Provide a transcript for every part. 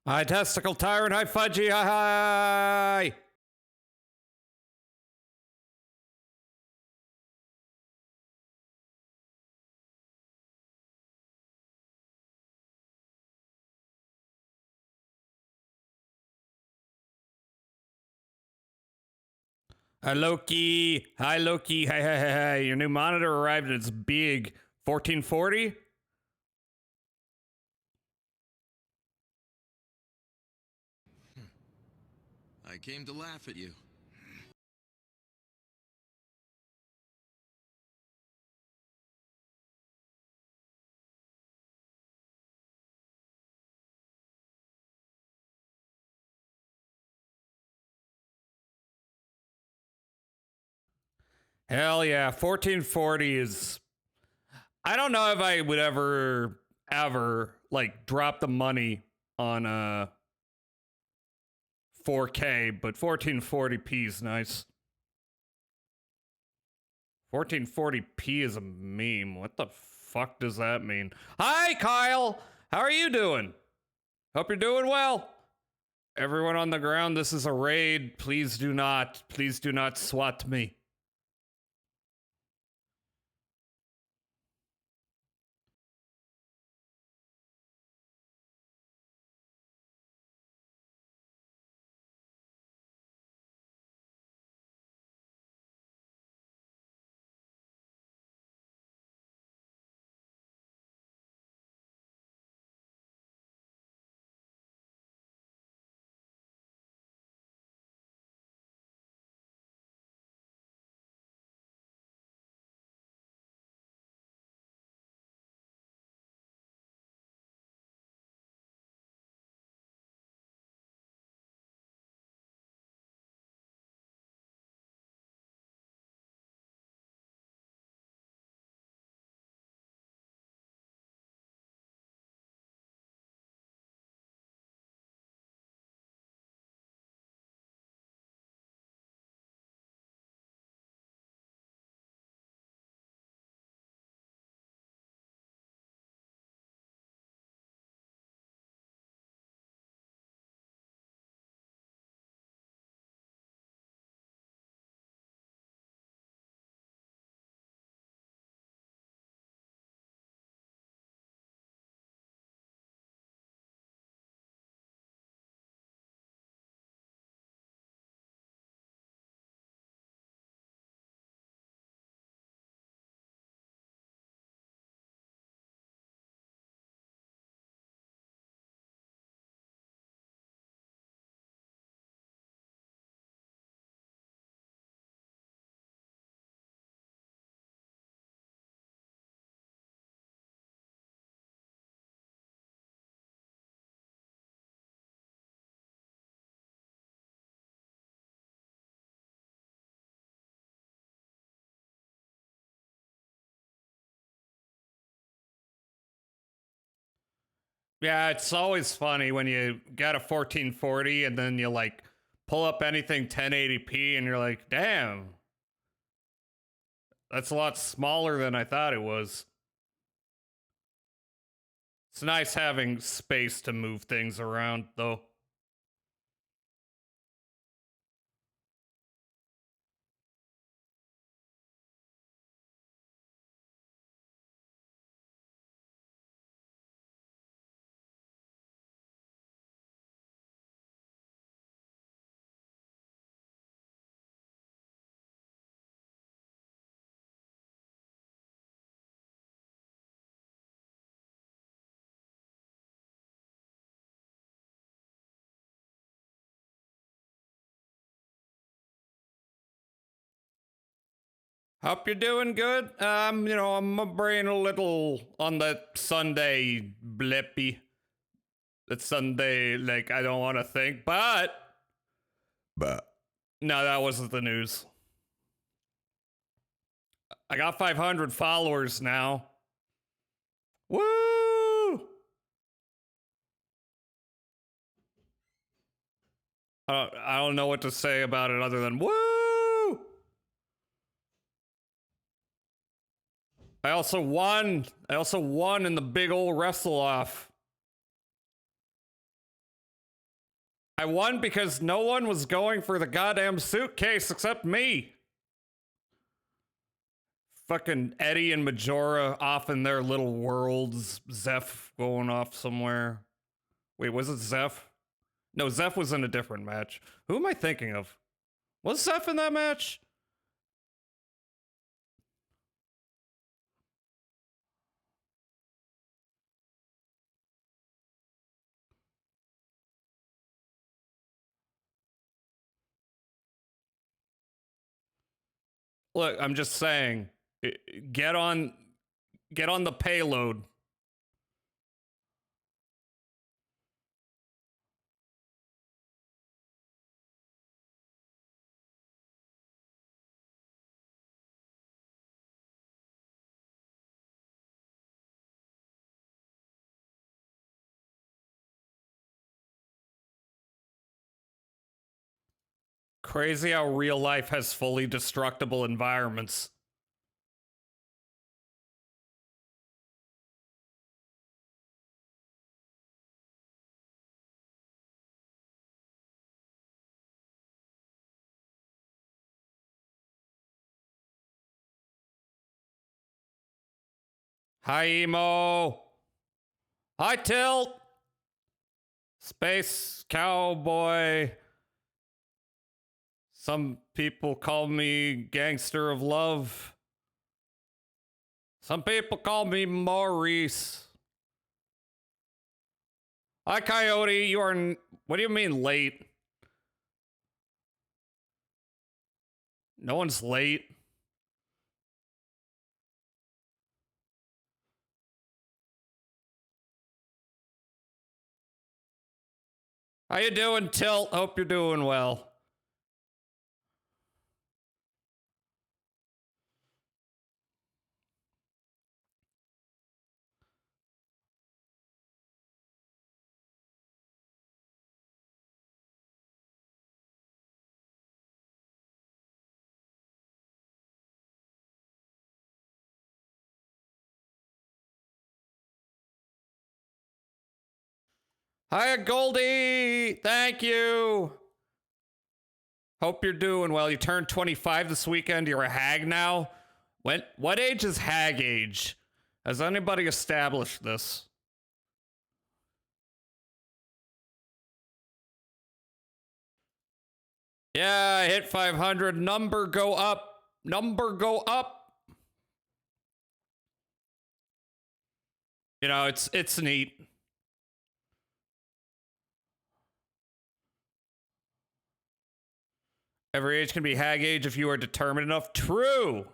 Hi, testicle tyrant. Hi, fudgy. Hi. Hi, Loki. Hi, Loki. Hi. Your new monitor arrived and it's big. 1440? I came to laugh at you. Hell yeah. 1440 is. I don't know if I would ever, like, drop the money on 4K, but 1440p is nice. 1440p is a meme. What the fuck does that mean? Hi, Kyle. How are you doing? Hope you're doing well. Everyone on the ground, this is a raid. Please do not swat me. Yeah, it's always funny when you got a 1440 and then you like pull up anything 1080p and you're like, damn, that's a lot smaller than I thought it was. It's nice having space to move things around, though. Hope you're doing good. I'm my brain a little on that Sunday blippy. That Sunday, like, I don't want to think, but no, that wasn't the news. I got 500 followers now. Woo! I don't know what to say about it other than woo! I also won. I also won in the big old wrestle off. I won because no one was going for the goddamn suitcase except me. Fucking Eddie and Majora off in their little worlds. Zeph going off somewhere. Wait, was it Zeph? No, Zeph was in a different match. Who am I thinking of? Was Zeph in that match? Look, I'm just saying, get on the payload. Crazy how real life has fully destructible environments. Hi, Emo. Hi, Tilt. Space Cowboy. Some people call me Gangster of Love. Some people call me Maurice. Hi, Coyote. You are... What do you mean late? No one's late. How you doing, Tilt? Hope you're doing well. Hiya, Goldie! Thank you! Hope you're doing well. You turned 25 this weekend. You're a hag now? What age is hag age? Has anybody established this? Yeah, I hit 500. Number go up. Number go up. You know, it's neat. Every age can be hag age if you are determined enough. True.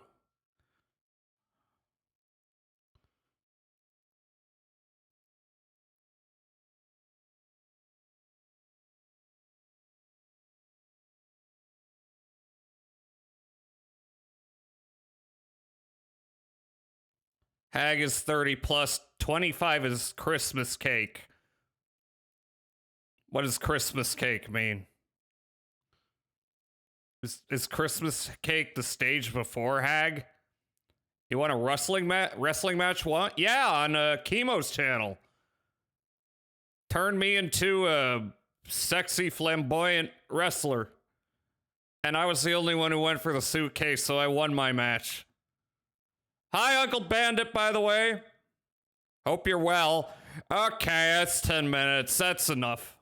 Hag is 30 plus. 25 is Christmas cake. What does Christmas cake mean? Is Christmas cake the stage before Hag? You want a wrestling match? What? Yeah, on Chemo's channel. Turn me into a sexy, flamboyant wrestler. And I was the only one who went for the suitcase, so I won my match. Hi, Uncle Bandit, by the way. Hope you're well. Okay, that's 10 minutes. That's enough.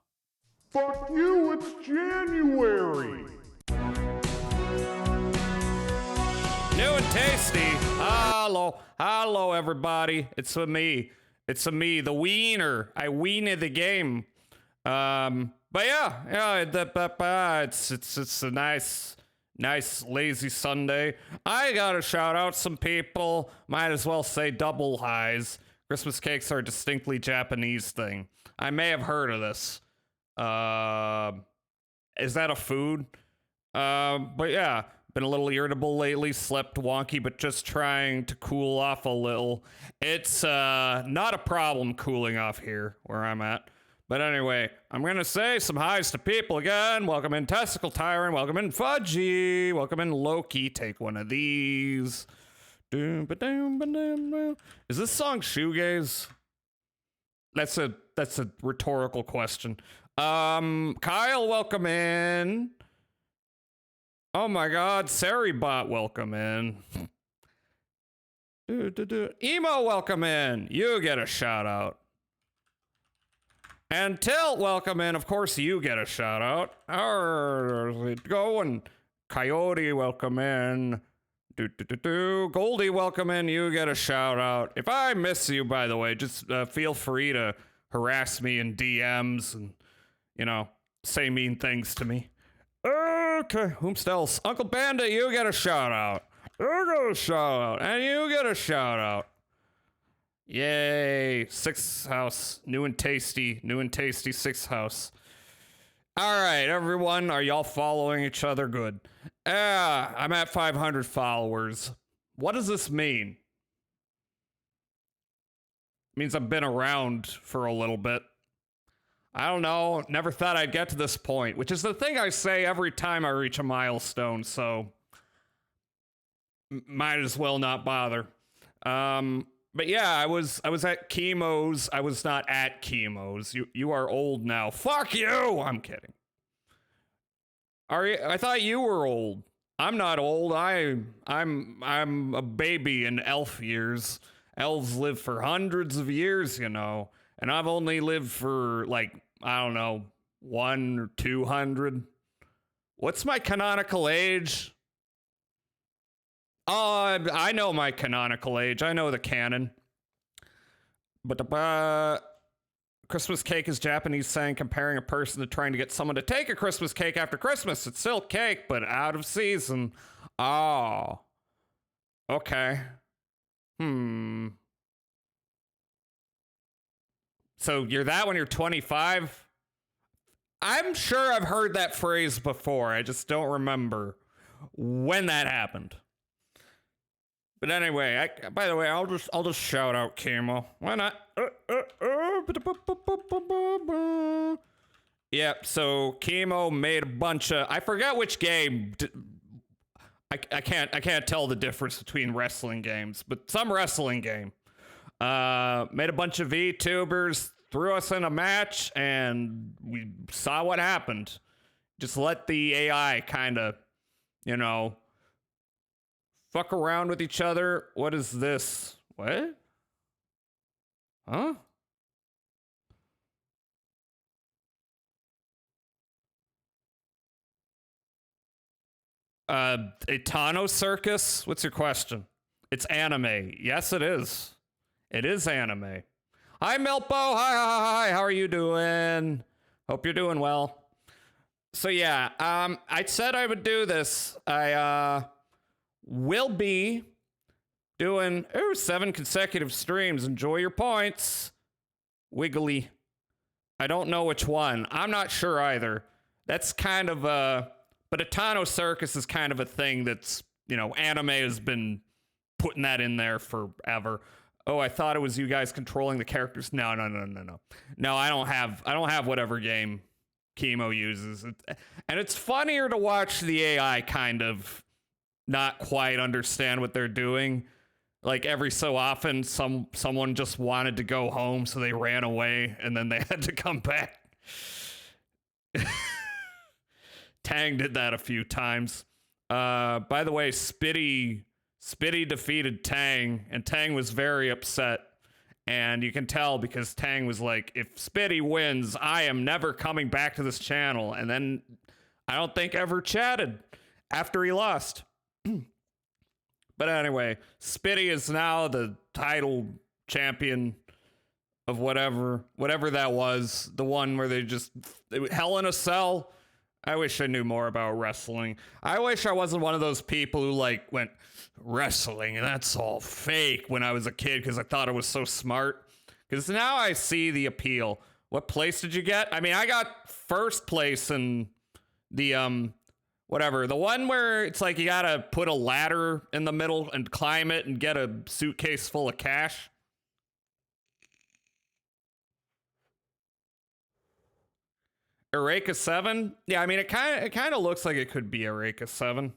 Fuck you, it's January! New and tasty. Hello, everybody. It's me. It's me, the wiener. I weened the game. But yeah, it's a nice lazy Sunday. I gotta shout out some people. Might as well say double highs. Christmas cakes are a distinctly Japanese thing. I may have heard of this. Is that a food? But yeah. Been a little irritable lately, slept wonky, but just trying to cool off a little. It's not a problem cooling off here where I'm at. But anyway, I'm gonna say some highs to people again. Welcome in Testicle Tyrant, welcome in Fudgy, welcome in Loki, take one of these. Is this song shoegaze? That's a rhetorical question. Kyle, welcome in. Oh my god, Saribot, welcome in. Emo, welcome in. You get a shout out. And Tilt, welcome in. Of course, you get a shout out. How's it going? Coyote, welcome in. Goldie, welcome in. You get a shout out. If I miss you, by the way, just feel free to harass me in DMs and, you know, say mean things to me. Okay, whomst else? Uncle Bandit, you get a shout out. You get a shout out. And you get a shout out. Yay. Sixth house. New and tasty sixth house. All right, everyone. Are y'all following each other? Good. I'm at 500 followers. What does this mean? It means I've been around for a little bit. I don't know. Never thought I'd get to this point, which is the thing I say every time I reach a milestone, so might as well not bother. But yeah, I was at Chemo's. I was not at Chemo's. You are old now. Fuck you! I'm kidding. Are you? I thought you were old. I'm not old. I'm a baby in elf years. Elves live for hundreds of years, you know, and I've only lived for like, I don't know, 100 or 200. What's my canonical age? Oh, I know my canonical age. I know the canon. But Christmas cake is Japanese saying comparing a person to trying to get someone to take a Christmas cake after Christmas. It's still cake, but out of season. Oh. Okay. So you're that when you're 25? I'm sure I've heard that phrase before. I just don't remember when that happened. But anyway, by the way, I'll just shout out Chemo. Why not? Yep. So Chemo made a bunch of. I forgot which game. I can't tell the difference between wrestling games, but some wrestling game. Made a bunch of VTubers, threw us in a match, and we saw what happened. Just let the AI kind of, you know, fuck around with each other. What is this? What? Huh? Etano Circus? What's your question? It's anime. Yes, it is. It is anime. Hi, Melpo. Hi. How are you doing? Hope you're doing well. So yeah, I said I would do this. I will be doing 7 consecutive streams. Enjoy your points. Wiggly. I don't know which one. I'm not sure either. That's kind of but Etano Circus is kind of a thing that's, you know, anime has been putting that in there forever. Oh, I thought it was you guys controlling the characters. No. No, I don't have whatever game Chemo uses. And it's funnier to watch the AI kind of not quite understand what they're doing. Like every so often someone just wanted to go home, so they ran away and then they had to come back. Tang did that a few times. By the way, Spitty defeated Tang, and Tang was very upset. And you can tell because Tang was like, if Spitty wins, I am never coming back to this channel. And then I don't think ever chatted after he lost. But anyway, Spitty is now the title champion of whatever that was. The one where Hell in a Cell. I wish I knew more about wrestling. I wish I wasn't one of those people who like went wrestling and that's all fake when I was a kid because I thought it was so smart. Because now I see the appeal. What place did you get? I mean, I got first place in the whatever, the one where it's like you gotta put a ladder in the middle and climb it and get a suitcase full of cash. Eureka 7? Yeah, I mean, it kind of looks like it could be Eureka 7.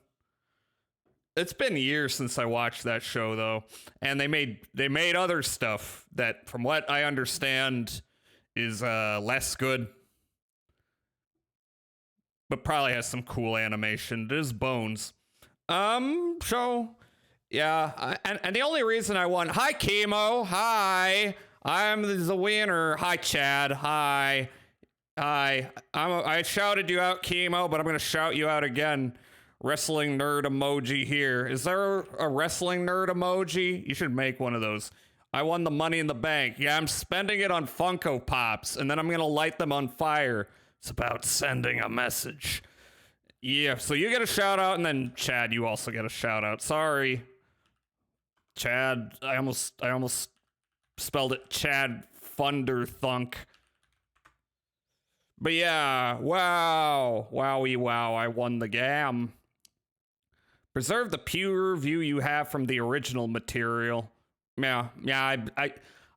It's been years since I watched that show though, and they made other stuff that, from what I understand, is less good. but probably has some cool animation. It is Bones. So yeah, and the only reason I won. Hi, Chemo. Hi, I'm the winner. Hi, Chad. Hi. I shouted you out, Chemo, but I'm gonna shout you out again. Wrestling nerd emoji here. Is there a wrestling nerd emoji? You should make one of those. I won the money in the bank. Yeah, I'm spending it on Funko Pops, and then I'm gonna light them on fire. It's about sending a message. Yeah, so you get a shout out, and then Chad, you also get a shout out. Sorry, Chad. I almost spelled it Chad Thunderthunk. But yeah, wow, wowie wow, I won the game. Preserve the pure view you have from the original material. Yeah,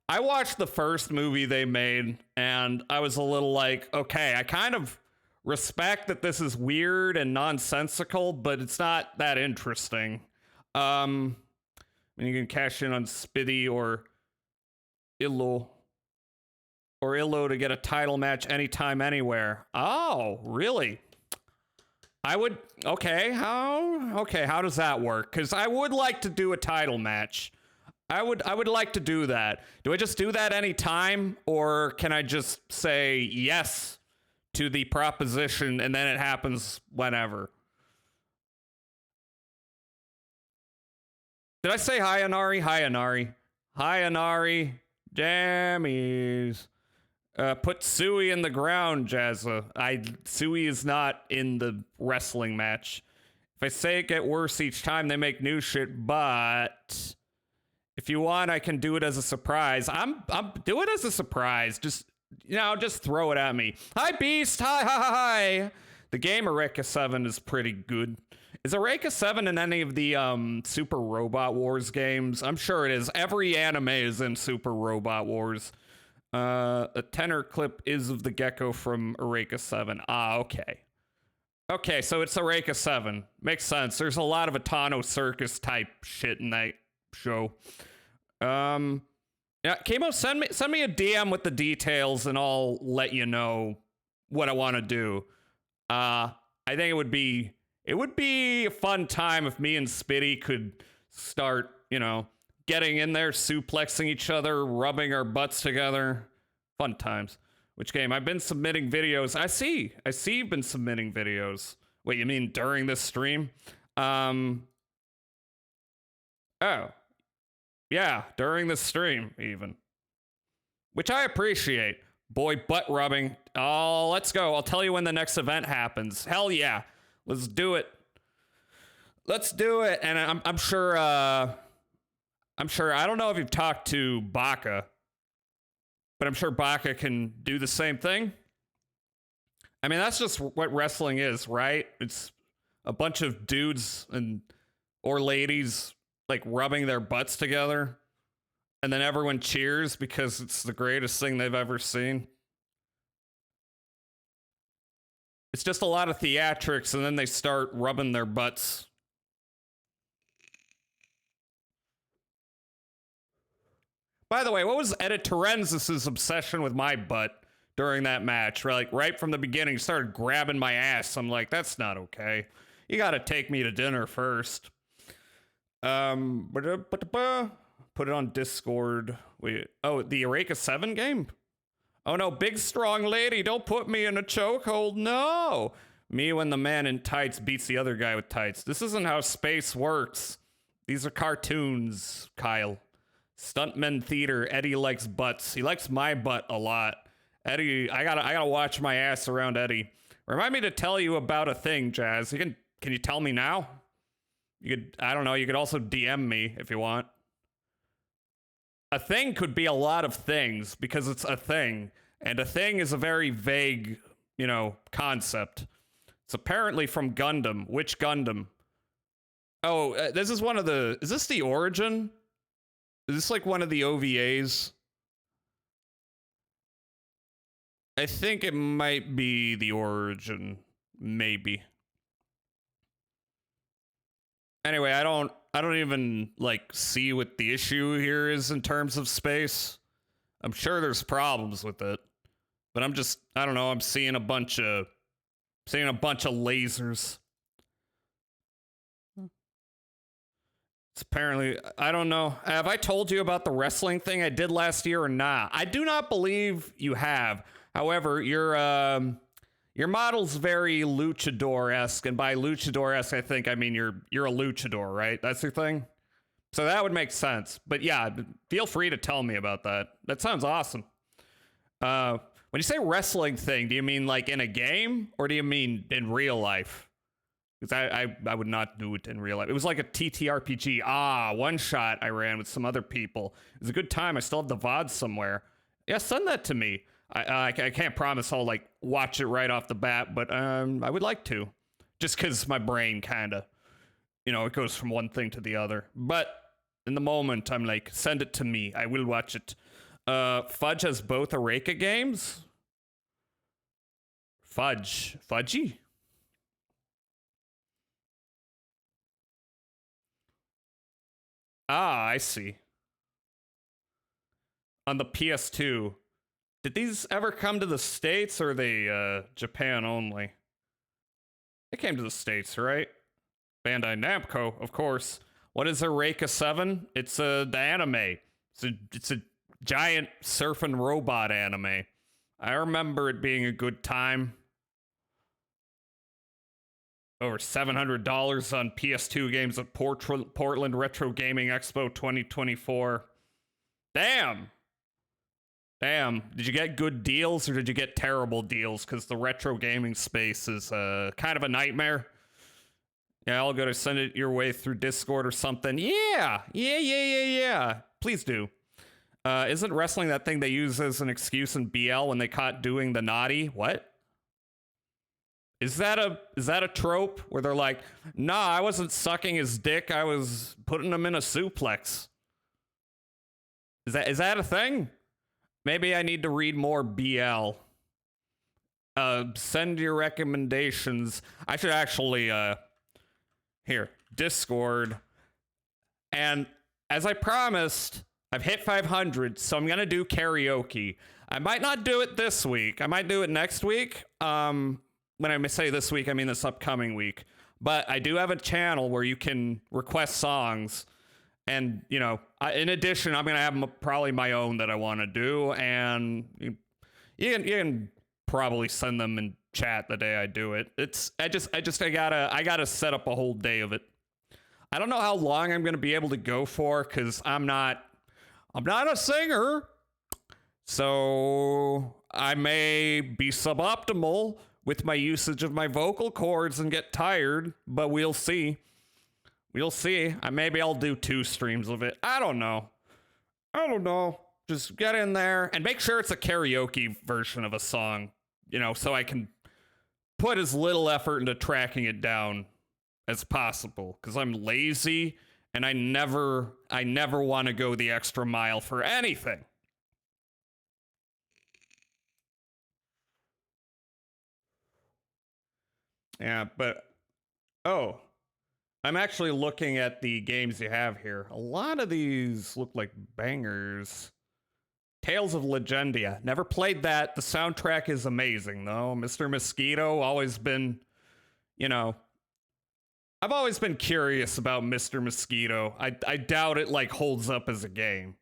I watched the first movie they made, and I was a little like, okay, I kind of respect that this is weird and nonsensical, but it's not that interesting. I mean, you can cash in on Spitty or Illo to get a title match anytime, anywhere. Oh, really? I would. Okay, how does that work? Because I would like to do a title match. I would like to do that. Do I just do that anytime, or can I just say yes to the proposition and then it happens whenever? Did I say hi, Anari? Hi, Anari. Hi, Anari. Jammies. Put Sui in the ground, Jazza. Sui is not in the wrestling match. If I say it get worse each time, they make new shit, but if you want, I can do it as a surprise. I'm do it as a surprise. Just throw it at me. Hi, Beast. Hi. The game Eureka 7 is pretty good. Is Eureka 7 in any of the Super Robot Wars games? I'm sure it is. Every anime is in Super Robot Wars. A tenor clip is of the gecko from Eureka 7. Ah, okay. Okay, so it's Eureka 7. Makes sense. There's a lot of Atano Circus type shit in that show. Yeah, Kamo, send me a DM with the details and I'll let you know what I want to do. I think it would be a fun time if me and Spitty could start, getting in there, suplexing each other, rubbing our butts together. Fun times. Which game? I've been submitting videos. I see you've been submitting videos. Wait, you mean during this stream? Oh. Yeah, during the stream, even. Which I appreciate. Boy, butt rubbing. Oh, let's go. I'll tell you when the next event happens. Hell yeah. Let's do it. Let's do it. And I'm sure, I don't know if you've talked to Baka, but I'm sure Baka can do the same thing. I mean, that's just what wrestling is, right? It's a bunch of dudes or ladies like rubbing their butts together, and then everyone cheers because it's the greatest thing they've ever seen. It's just a lot of theatrics, and then they start rubbing their butts. By the way, what was Edit Terenzis' obsession with my butt during that match? Right from the beginning, he started grabbing my ass. I'm like, that's not okay. You gotta take me to dinner first. Put it on Discord. Wait, the Eureka 7 game? Oh no, big strong lady, don't put me in a chokehold, no! Me when the man in tights beats the other guy with tights. This isn't how space works. These are cartoons, Kyle. Stuntman theater, Eddie likes butts. He likes my butt a lot. Eddie, I gotta watch my ass around Eddie. Remind me to tell you about a thing, Jazz. Can you tell me now? You could also DM me if you want. A thing could be a lot of things because it's a thing. And a thing is a very vague, concept. It's apparently from Gundam. Which Gundam? Oh, this is is this the Origin? Is this like one of the OVAs? I think it might be the Origin. Maybe. Anyway, I don't even see what the issue here is in terms of space. I'm sure there's problems with it, but I don't know, I'm seeing a bunch of Seeing a bunch of lasers. It's apparently, I don't know. Have I told you about the wrestling thing I did last year or not? I do not believe you have. However, your model's very luchador-esque, and by luchador-esque, I think I mean you're a luchador, right? That's your thing? So that would make sense. But yeah, feel free to tell me about that. That sounds awesome. When you say wrestling thing, do you mean like in a game, or do you mean in real life? Because I would not do it in real life. It was like a TTRPG. One shot I ran with some other people. It was a good time. I still have the VOD somewhere. Yeah, send that to me. I can't promise I'll like watch it right off the bat, but I would like to. Just because my brain kind of, it goes from one thing to the other. But in the moment, I'm like, send it to me. I will watch it. Fudge has both Eureka games? Fudgy? I see. On the PS2. Did these ever come to the States, or are they Japan only? They came to the States, right? Bandai Namco, of course. What is Eureka 7? It's the anime. It's a giant surfing robot anime. I remember it being a good time. Over $700 on PS2 games at Portland Retro Gaming Expo 2024. Damn. Did you get good deals, or did you get terrible deals? Because the retro gaming space is kind of a nightmare. Yeah, I'll go to send it your way through Discord or something. Yeah. Please do. Isn't wrestling that thing they use as an excuse in BL when they caught doing the naughty? What? Is that a trope where they're like, nah, I wasn't sucking his dick, I was putting him in a suplex? Is that a thing? Maybe I need to read more BL. Send your recommendations. I should actually, here, Discord. And as I promised, I've hit 500, so I'm gonna do karaoke. I might not do it this week. I might do it next week. When I say this week, I mean this upcoming week. But I do have a channel where you can request songs. And, in addition, I'm going to have probably my own that I want to do. And you can probably send them in chat the day I do it. I gotta set up a whole day of it. I don't know how long I'm going to be able to go for, because I'm not a singer. So I may be suboptimal with my usage of my vocal cords and get tired, but we'll see. Maybe I'll do 2 streams of it. I don't know. Just get in there and make sure it's a karaoke version of a song, so I can put as little effort into tracking it down as possible, because I'm lazy and I never want to go the extra mile for anything. Yeah, but I'm actually looking at the games you have here. A lot of these look like bangers. Tales of Legendia. Never played that. The soundtrack is amazing, though. Mr. Mosquito, always been, I've always been curious about Mr. Mosquito. I doubt it, holds up as a game.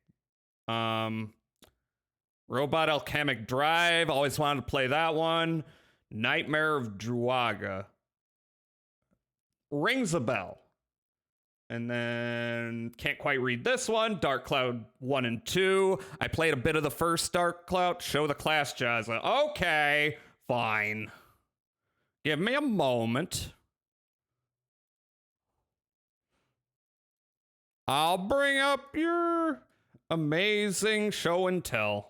Robot Alchemic Drive. Always wanted to play that one. Nightmare of Druaga. Rings a bell. And then can't quite read this one. Dark Cloud 1 and 2. I played a bit of the first Dark Cloud. Show the Class Jazza. Okay, fine. Give me a moment. I'll bring up your amazing show and tell.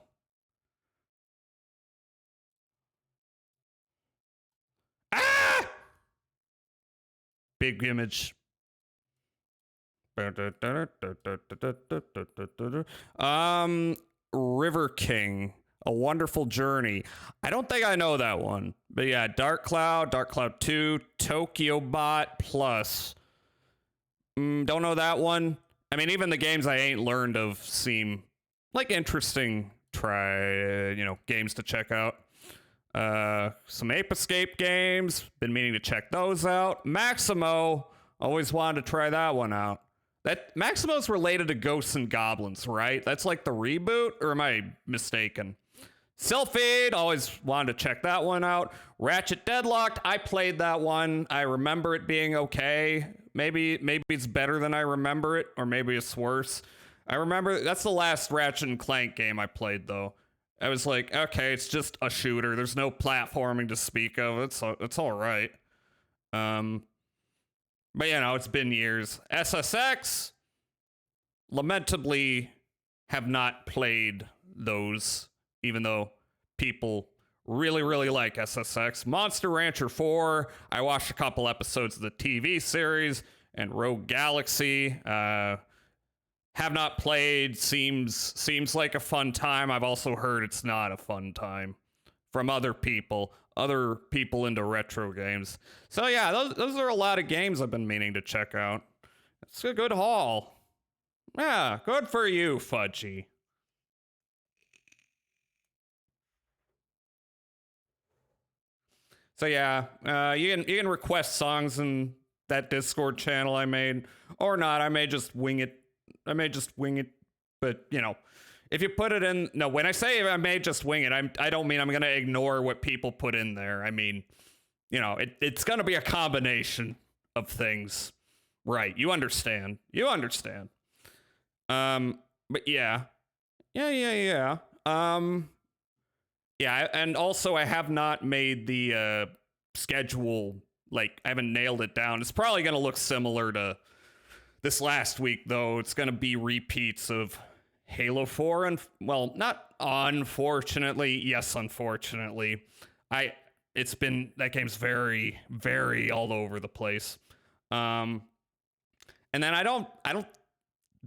Big image. River King, A Wonderful Journey. I don't think I know that one. But yeah, Dark Cloud 2, Tokyo Bot Plus. Don't know that one. I mean, even the games I ain't learned of seem like interesting games to check out. Some Ape Escape games. Been meaning to check those out. Maximo. Always wanted to try that one out. That Maximo's related to Ghosts and Goblins, right? That's like the reboot, or am I mistaken? Sylphid, always wanted to check that one out. Ratchet Deadlocked, I played that one. I remember it being okay. Maybe it's better than I remember it, or maybe it's worse. I remember that's the last Ratchet and Clank game I played, though. I was like, okay, it's just a shooter. There's no platforming to speak of. It's all right. But you know, it's been years. SSX, lamentably, have not played those, even though people really, really like SSX. Monster Rancher 4, I watched a couple episodes of the TV series, and Rogue Galaxy, have not played. Seems like a fun time. I've also heard it's not a fun time from other people into retro games. So yeah, those are a lot of games I've been meaning to check out. It's a good haul. Yeah, good for you, Fudgy. So yeah, you can request songs in that Discord channel I made, or not. I may just wing it. But you know, if you put it in, no, when I say I may just wing it, I don't mean I'm gonna ignore what people put in there. I mean, you know, it's gonna be a combination of things, right? You understand. But yeah. Yeah, and also I have not made the schedule, like I haven't nailed it down. It's probably gonna look similar to this last week, though. It's gonna be repeats of Halo 4, and well, not unfortunately, yes, unfortunately. That game's very, very all over the place. And then I don't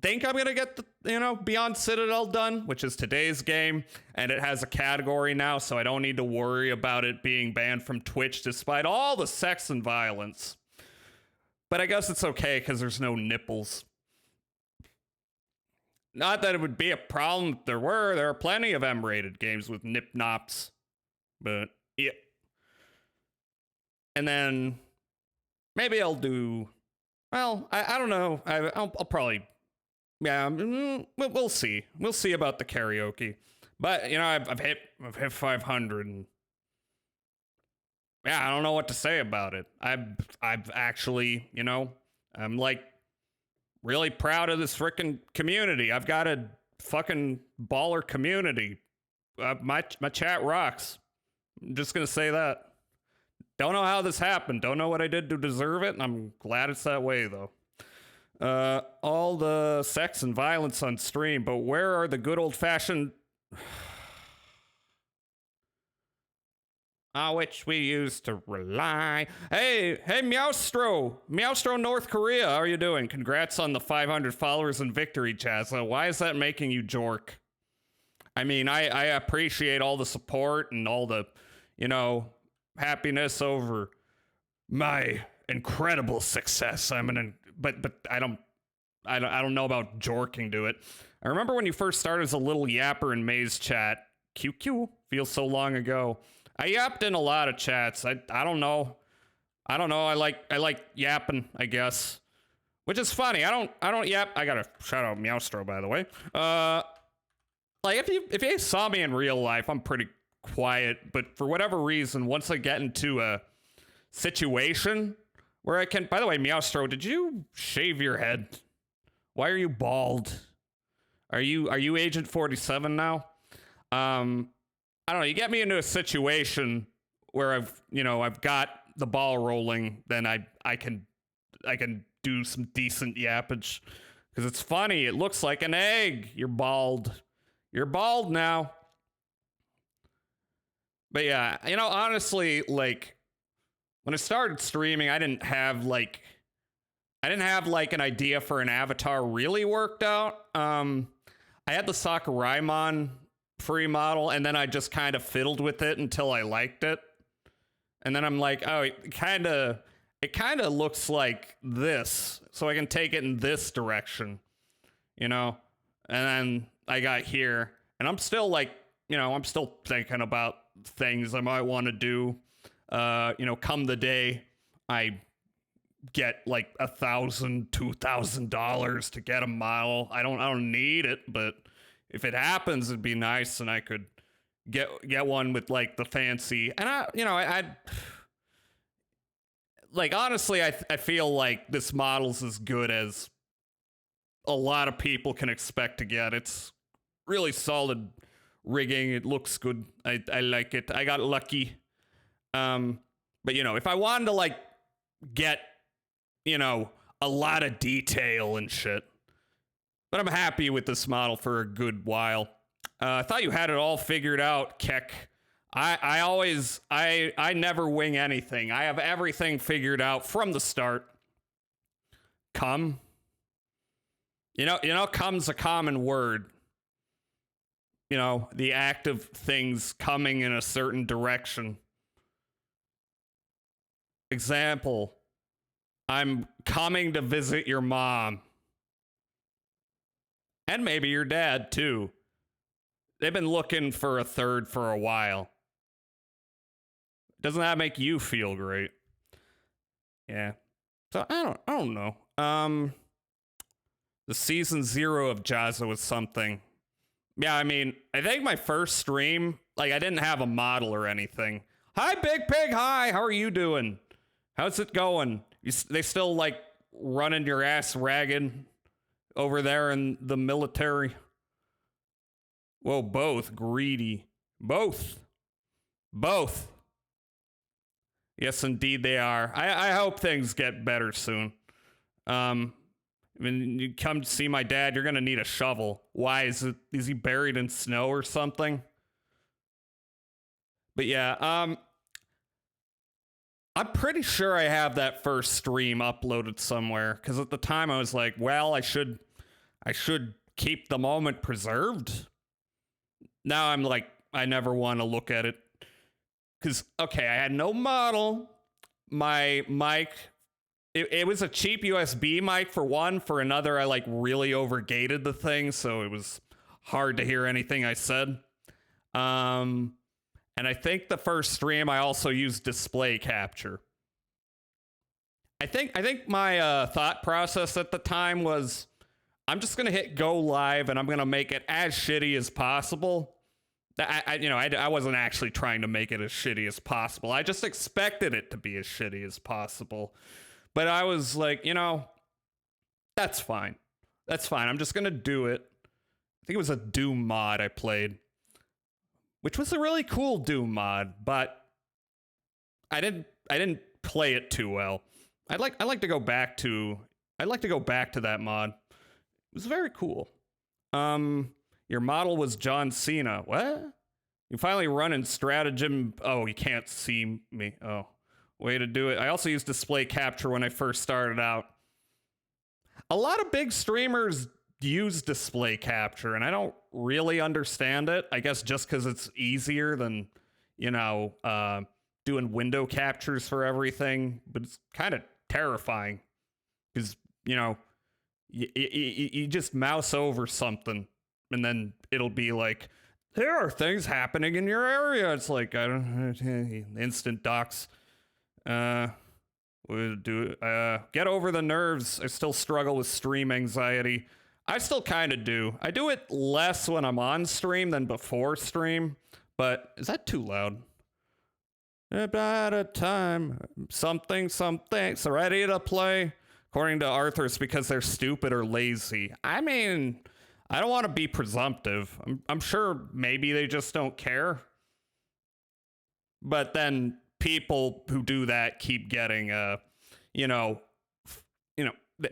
think I'm gonna get the, Beyond Citadel done, which is today's game, and it has a category now, so I don't need to worry about it being banned from Twitch despite all the sex and violence. But I guess it's okay because there's no nipples. Not that it would be a problem if there were. There are plenty of M-rated games with nip-nops. But, yeah. And then, maybe I'll do... Well, I don't know. I'll probably... Yeah, we'll see. We'll see about the karaoke. But, I've hit 500, and... Yeah, I don't know what to say about it. I've actually, I'm like... really proud of this freaking community. I've got a fucking baller community. My chat rocks. I'm just gonna say that. Don't know how this happened. Don't know what I did to deserve it. And I'm glad it's that way, though. All the sex and violence on stream, but where are the good old-fashioned... on which we used to rely. Hey, Meowstro, North Korea, how are you doing? Congrats on the 500 followers and victory, Chazza. Why is that making you jork? I mean, I appreciate all the support and all the, happiness over my incredible success. But I don't know about jorking to it. I remember when you first started as a little yapper in Maze chat. QQ feels so long ago. I yapped in a lot of chats. I don't know. I like yapping, I guess. Which is funny. I don't yap. I gotta shout out Meowstro, by the way. Like if you saw me in real life, I'm pretty quiet, but for whatever reason, once I get into a situation where I can... By the way, Meowstro, did you shave your head? Why are you bald? Are you Agent 47 now? I don't know, you get me into a situation where I've got the ball rolling, then I can do some decent yappage. Because it's funny, it looks like an egg. You're bald. You're bald now. But yeah, honestly, like, when I started streaming, I didn't have like an idea for an avatar really worked out. I had the Sakuraimon free model, and then I just kind of fiddled with it until I liked it. And then I'm like, oh, it kind of looks like this, so I can take it in this direction, And then I got here, and I'm still like, I'm still thinking about things I might want to do. Come the day I get like $1,000, $2,000 to get a model. I don't need it, but if it happens, it'd be nice, and I could get one with like the fancy. And I'd like, honestly, I feel like this model's as good as a lot of people can expect to get. It's really solid rigging. It looks good. I like it. I got lucky. But if I wanted to like get, a lot of detail and shit, but I'm happy with this model for a good while. I thought you had it all figured out, Keck. I never wing anything. I have everything figured out from the start. Come. Come's a common word. The act of things coming in a certain direction. Example, I'm coming to visit your mom. And maybe your dad, too. They've been looking for a third for a while. Doesn't that make you feel great? Yeah. So I don't know. The season 0 of Jazza was something. Yeah, I mean, I think my first stream, like, I didn't have a model or anything. Hi, Big Pig. Hi, how are you doing? How's it going? They still, like, running your ass ragged over there in the military? Whoa, both. Greedy. Both. Yes, indeed they are. I hope things get better soon. When you come to see my dad, you're gonna need a shovel. Why? Is he buried in snow or something? But yeah, I'm pretty sure I have that first stream uploaded somewhere, because at the time I was like, well, I should keep the moment preserved. Now I'm like, I never want to look at it. Because, okay, I had no model. My mic, it was a cheap USB mic for one. For another, I like really overgated the thing, so it was hard to hear anything I said. And I think the first stream I also used display capture. I think my thought process at the time was, I'm just gonna hit go live and I'm gonna make it as shitty as possible. I wasn't actually trying to make it as shitty as possible. I just expected it to be as shitty as possible. But I was like, that's fine. That's fine. I'm just gonna do it. I think it was a Doom mod I played, which was a really cool Doom mod, but I didn't play it too well. I'd like to go back to that mod. It was very cool. Your model was John Cena. What? You finally run in stratagem. Oh, you can't see me. Oh, way to do it. I also used display capture when I first started out. A lot of big streamers use display capture, and I don't really understand it. I guess just because it's easier than, doing window captures for everything. But it's kind of terrifying because, you just mouse over something and then it'll be like, there are things happening in your area. It's like, I don't instant docs. Get over the nerves. I still struggle with stream anxiety. I still kind of do. I do it less when I'm on stream than before stream, but is that too loud? About a time, something's ready to play. According to Arthur, it's because they're stupid or lazy. I mean, I don't want to be presumptive. I'm sure maybe they just don't care. But then people who do that keep getting,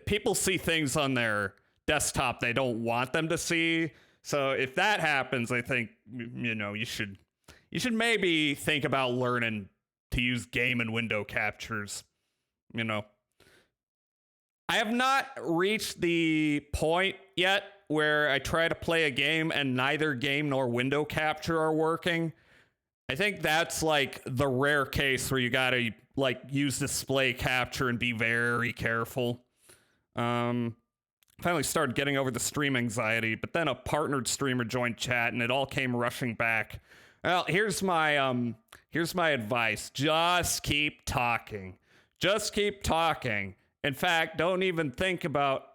people see things on their desktop they don't want them to see. So if that happens, I think, you should maybe think about learning to use game and window captures. I have not reached the point yet where I try to play a game and neither game nor window capture are working. I think that's like the rare case where you gotta like use display capture and be very careful. Finally started getting over the stream anxiety, but then a partnered streamer joined chat and it all came rushing back. Well, here's my advice. Just keep talking. Just keep talking. In fact, don't even think about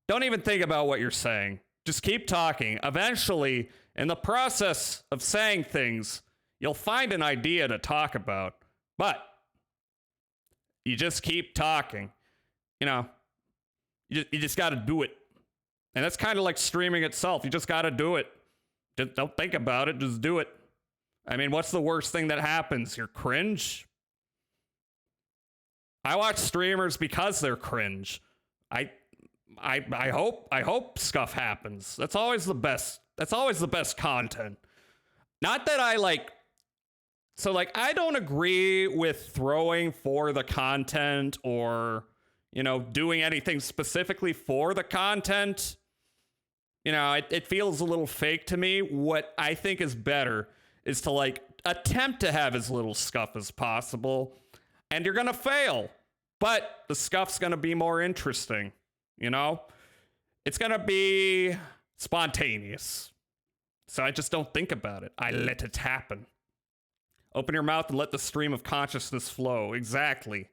what you're saying. Just keep talking. Eventually, in the process of saying things, you'll find an idea to talk about. But you just keep talking. You know, you just got to do it. And that's kind of like streaming itself. You just got to do it. Just don't think about it. Just do it. I mean, what's the worst thing that happens? You're cringe? I watch streamers because they're cringe. I hope stuff happens. That's always the best. That's always the best content. Not that I like. So like, I don't agree with throwing for the content or, you know, doing anything specifically for the content. You know, it feels a little fake to me. What I think is better is to like attempt to have as little scuff as possible. And you're going to fail, but the scuff's going to be more interesting. You know, it's going to be spontaneous. So I just don't think about it. I let it happen. Open your mouth and let the stream of consciousness flow. Exactly.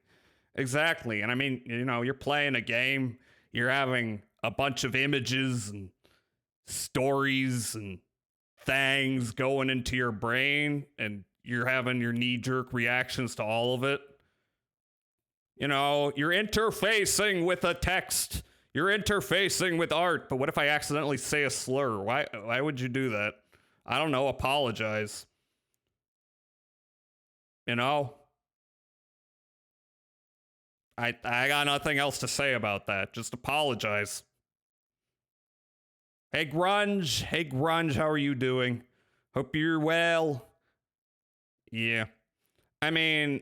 Exactly. And I mean, you know, you're playing a game, you're having a bunch of images and stories and things going into your brain, and you're having your knee-jerk reactions to all of it. You know, you're interfacing with a text. You're interfacing with art. But what if I accidentally say a slur? Why would you do that? I don't know. Apologize. You know? I got nothing else to say about that. Just apologize. Hey, Grunge. Hey, Grunge. How are you doing? Hope you're well. Yeah. I mean,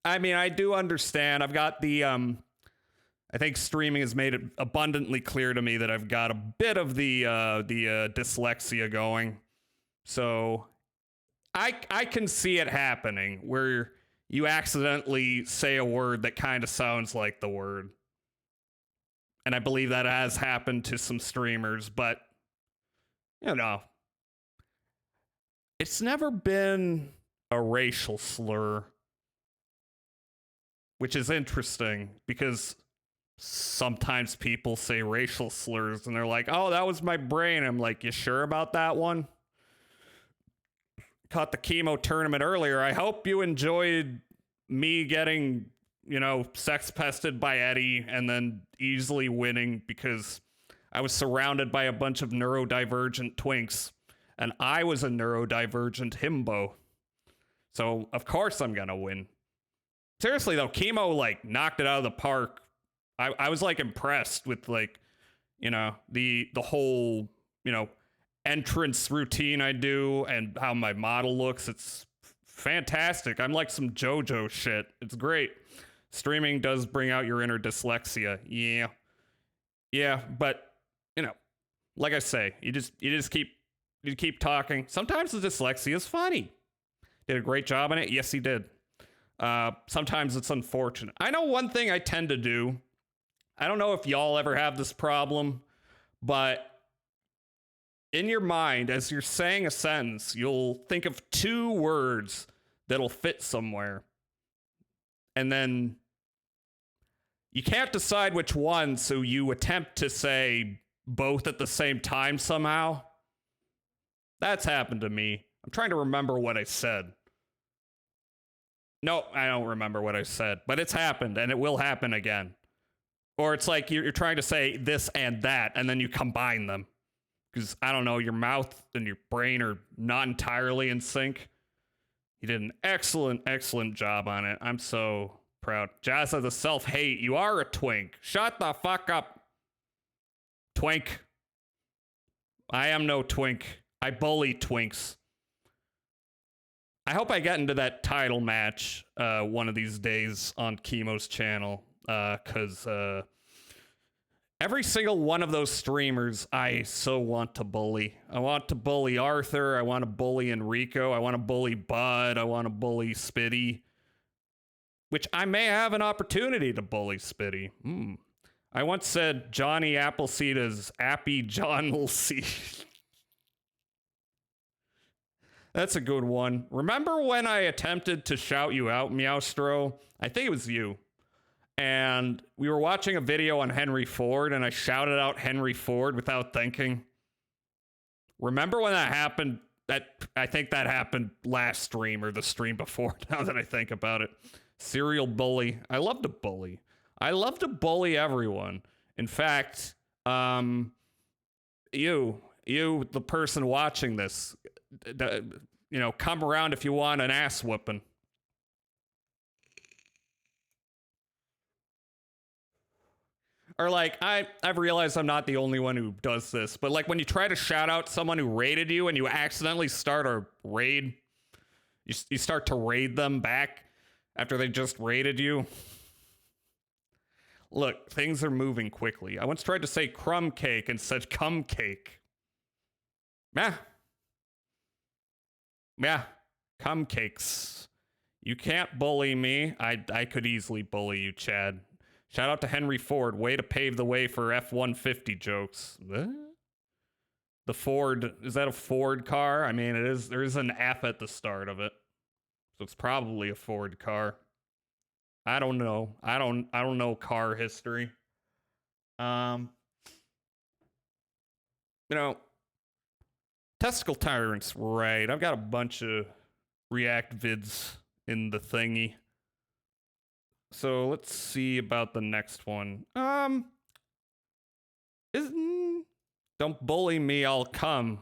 I do understand. I've got the, I think streaming has made it abundantly clear to me that I've got a bit of the dyslexia going. So I can see it happening where you accidentally say a word that kind of sounds like the word. And I believe that has happened to some streamers, but, you know, it's never been a racial slur, which is interesting because sometimes people say racial slurs and they're like, oh, that was my brain. I'm like, you sure about that one? Caught the chemo tournament earlier. I hope you enjoyed me getting, you know, sex pested by Eddie and then easily winning because I was surrounded by a bunch of neurodivergent twinks and I was a neurodivergent himbo. So of course I'm gonna win. Seriously though, chemo like knocked it out of the park. I was like impressed with like, you know, the whole, you know, entrance routine I do and how my model looks. It's fantastic. I'm like some JoJo shit. It's great. Streaming does bring out your inner dyslexia. Yeah, but you know, like I say, you just keep talking. Sometimes the dyslexia is funny. Did a great job on it. Yes, he did. Sometimes it's unfortunate. I know one thing I tend to do. I don't know if y'all ever have this problem, but in your mind, as you're saying a sentence, you'll think of two words that'll fit somewhere. And then you can't decide which one, so you attempt to say both at the same time somehow. That's happened to me. I'm trying to remember what I said. No, I don't remember what I said, but it's happened and it will happen again. Or it's like you're trying to say this and that, and then you combine them. Because, I don't know, your mouth and your brain are not entirely in sync. You did an excellent, excellent job on it. I'm so proud. Jazz has a self-hate. You are a twink. Shut the fuck up. Twink. I am no twink. I bully twinks. I hope I get into that title match one of these days on Chemo's channel. Because every single one of those streamers I so want to bully. I want to bully Arthur. I want to bully Enrico. I want to bully Bud. I want to bully Spitty. Which I may have an opportunity to bully Spitty. I once said Johnny Appleseed is Appy John Seed. That's a good one. Remember when I attempted to shout you out, Meowstro? I think it was you. And we were watching a video on Henry Ford, and I shouted out Henry Ford without thinking. Remember when that happened? I think that happened last stream or the stream before, now that I think about it. Serial bully. I love to bully. I love to bully everyone. In fact, you, the person watching this, you know, come around if you want an ass whooping. Or like, I've realized I'm not the only one who does this, but like when you try to shout out someone who raided you and you accidentally start a raid, you start to raid them back after they just raided you. Look, things are moving quickly. I once tried to say crumb cake and said cum cake. Yeah, cum cakes. You can't bully me. I could easily bully you, Chad. Shout out to Henry Ford. Way to pave the way for F-150 jokes. The Ford, is that a Ford car? I mean, it is. There is an F at the start of it, so it's probably a Ford car. I don't know. I don't know car history. You know, Testicle Tyrant's right. I've got a bunch of React vids in the thingy. So let's see about the next one. Don't bully me, I'll come.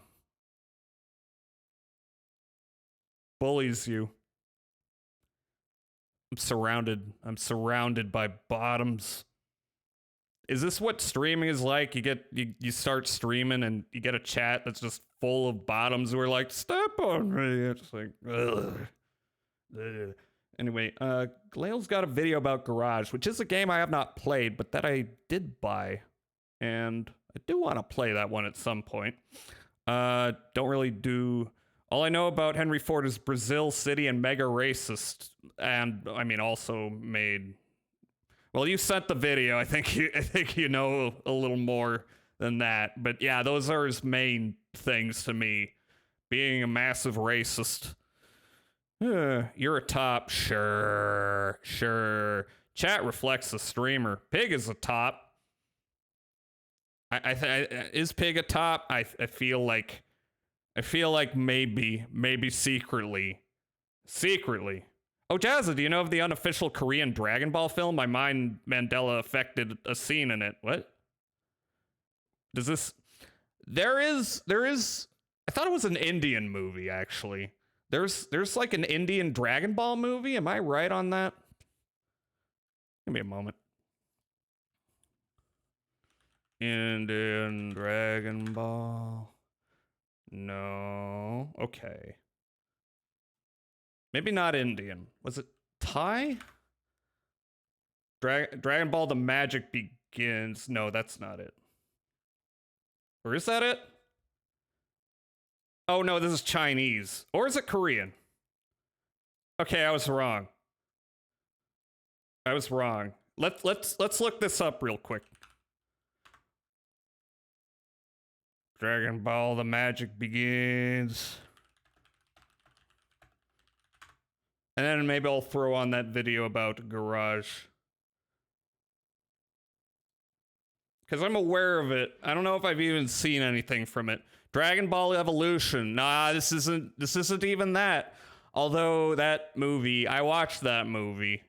Bullies you. I'm surrounded by bottoms. Is this what streaming is like? You start streaming and you get a chat that's just full of bottoms who are like, step on me. It's like, ugh. Ugh. Anyway, Glail's got a video about Garage, which is a game I have not played, but that I did buy. And I do want to play that one at some point. Don't really do... All I know about Henry Ford is Brazil City and Mega Racist. And, I mean, also made... Well, you sent the video. I think you know a little more than that. But yeah, those are his main things to me. Being a massive racist... You're a top. Sure. Chat reflects the streamer. Pig is a top. Is Pig a top? I feel like maybe secretly. Oh, Jazza, do you know of the unofficial Korean Dragon Ball film? My mind Mandela affected a scene in it. What? Does this... There is... I thought it was an Indian movie, actually. There's like an Indian Dragon Ball movie. Am I right on that? Give me a moment. Indian Dragon Ball. No. Okay. Maybe not Indian. Was it Thai? Dragon Ball The Magic Begins. No, that's not it. Or is that it? Oh no, this is Chinese. Or is it Korean? Okay, I was wrong. Let's look this up real quick. Dragon Ball The Magic Begins. And then maybe I'll throw on that video about Garage. Because I'm aware of it. I don't know if I've even seen anything from it. Dragon Ball Evolution. Nah, this isn't even that. Although that movie, I watched that movie,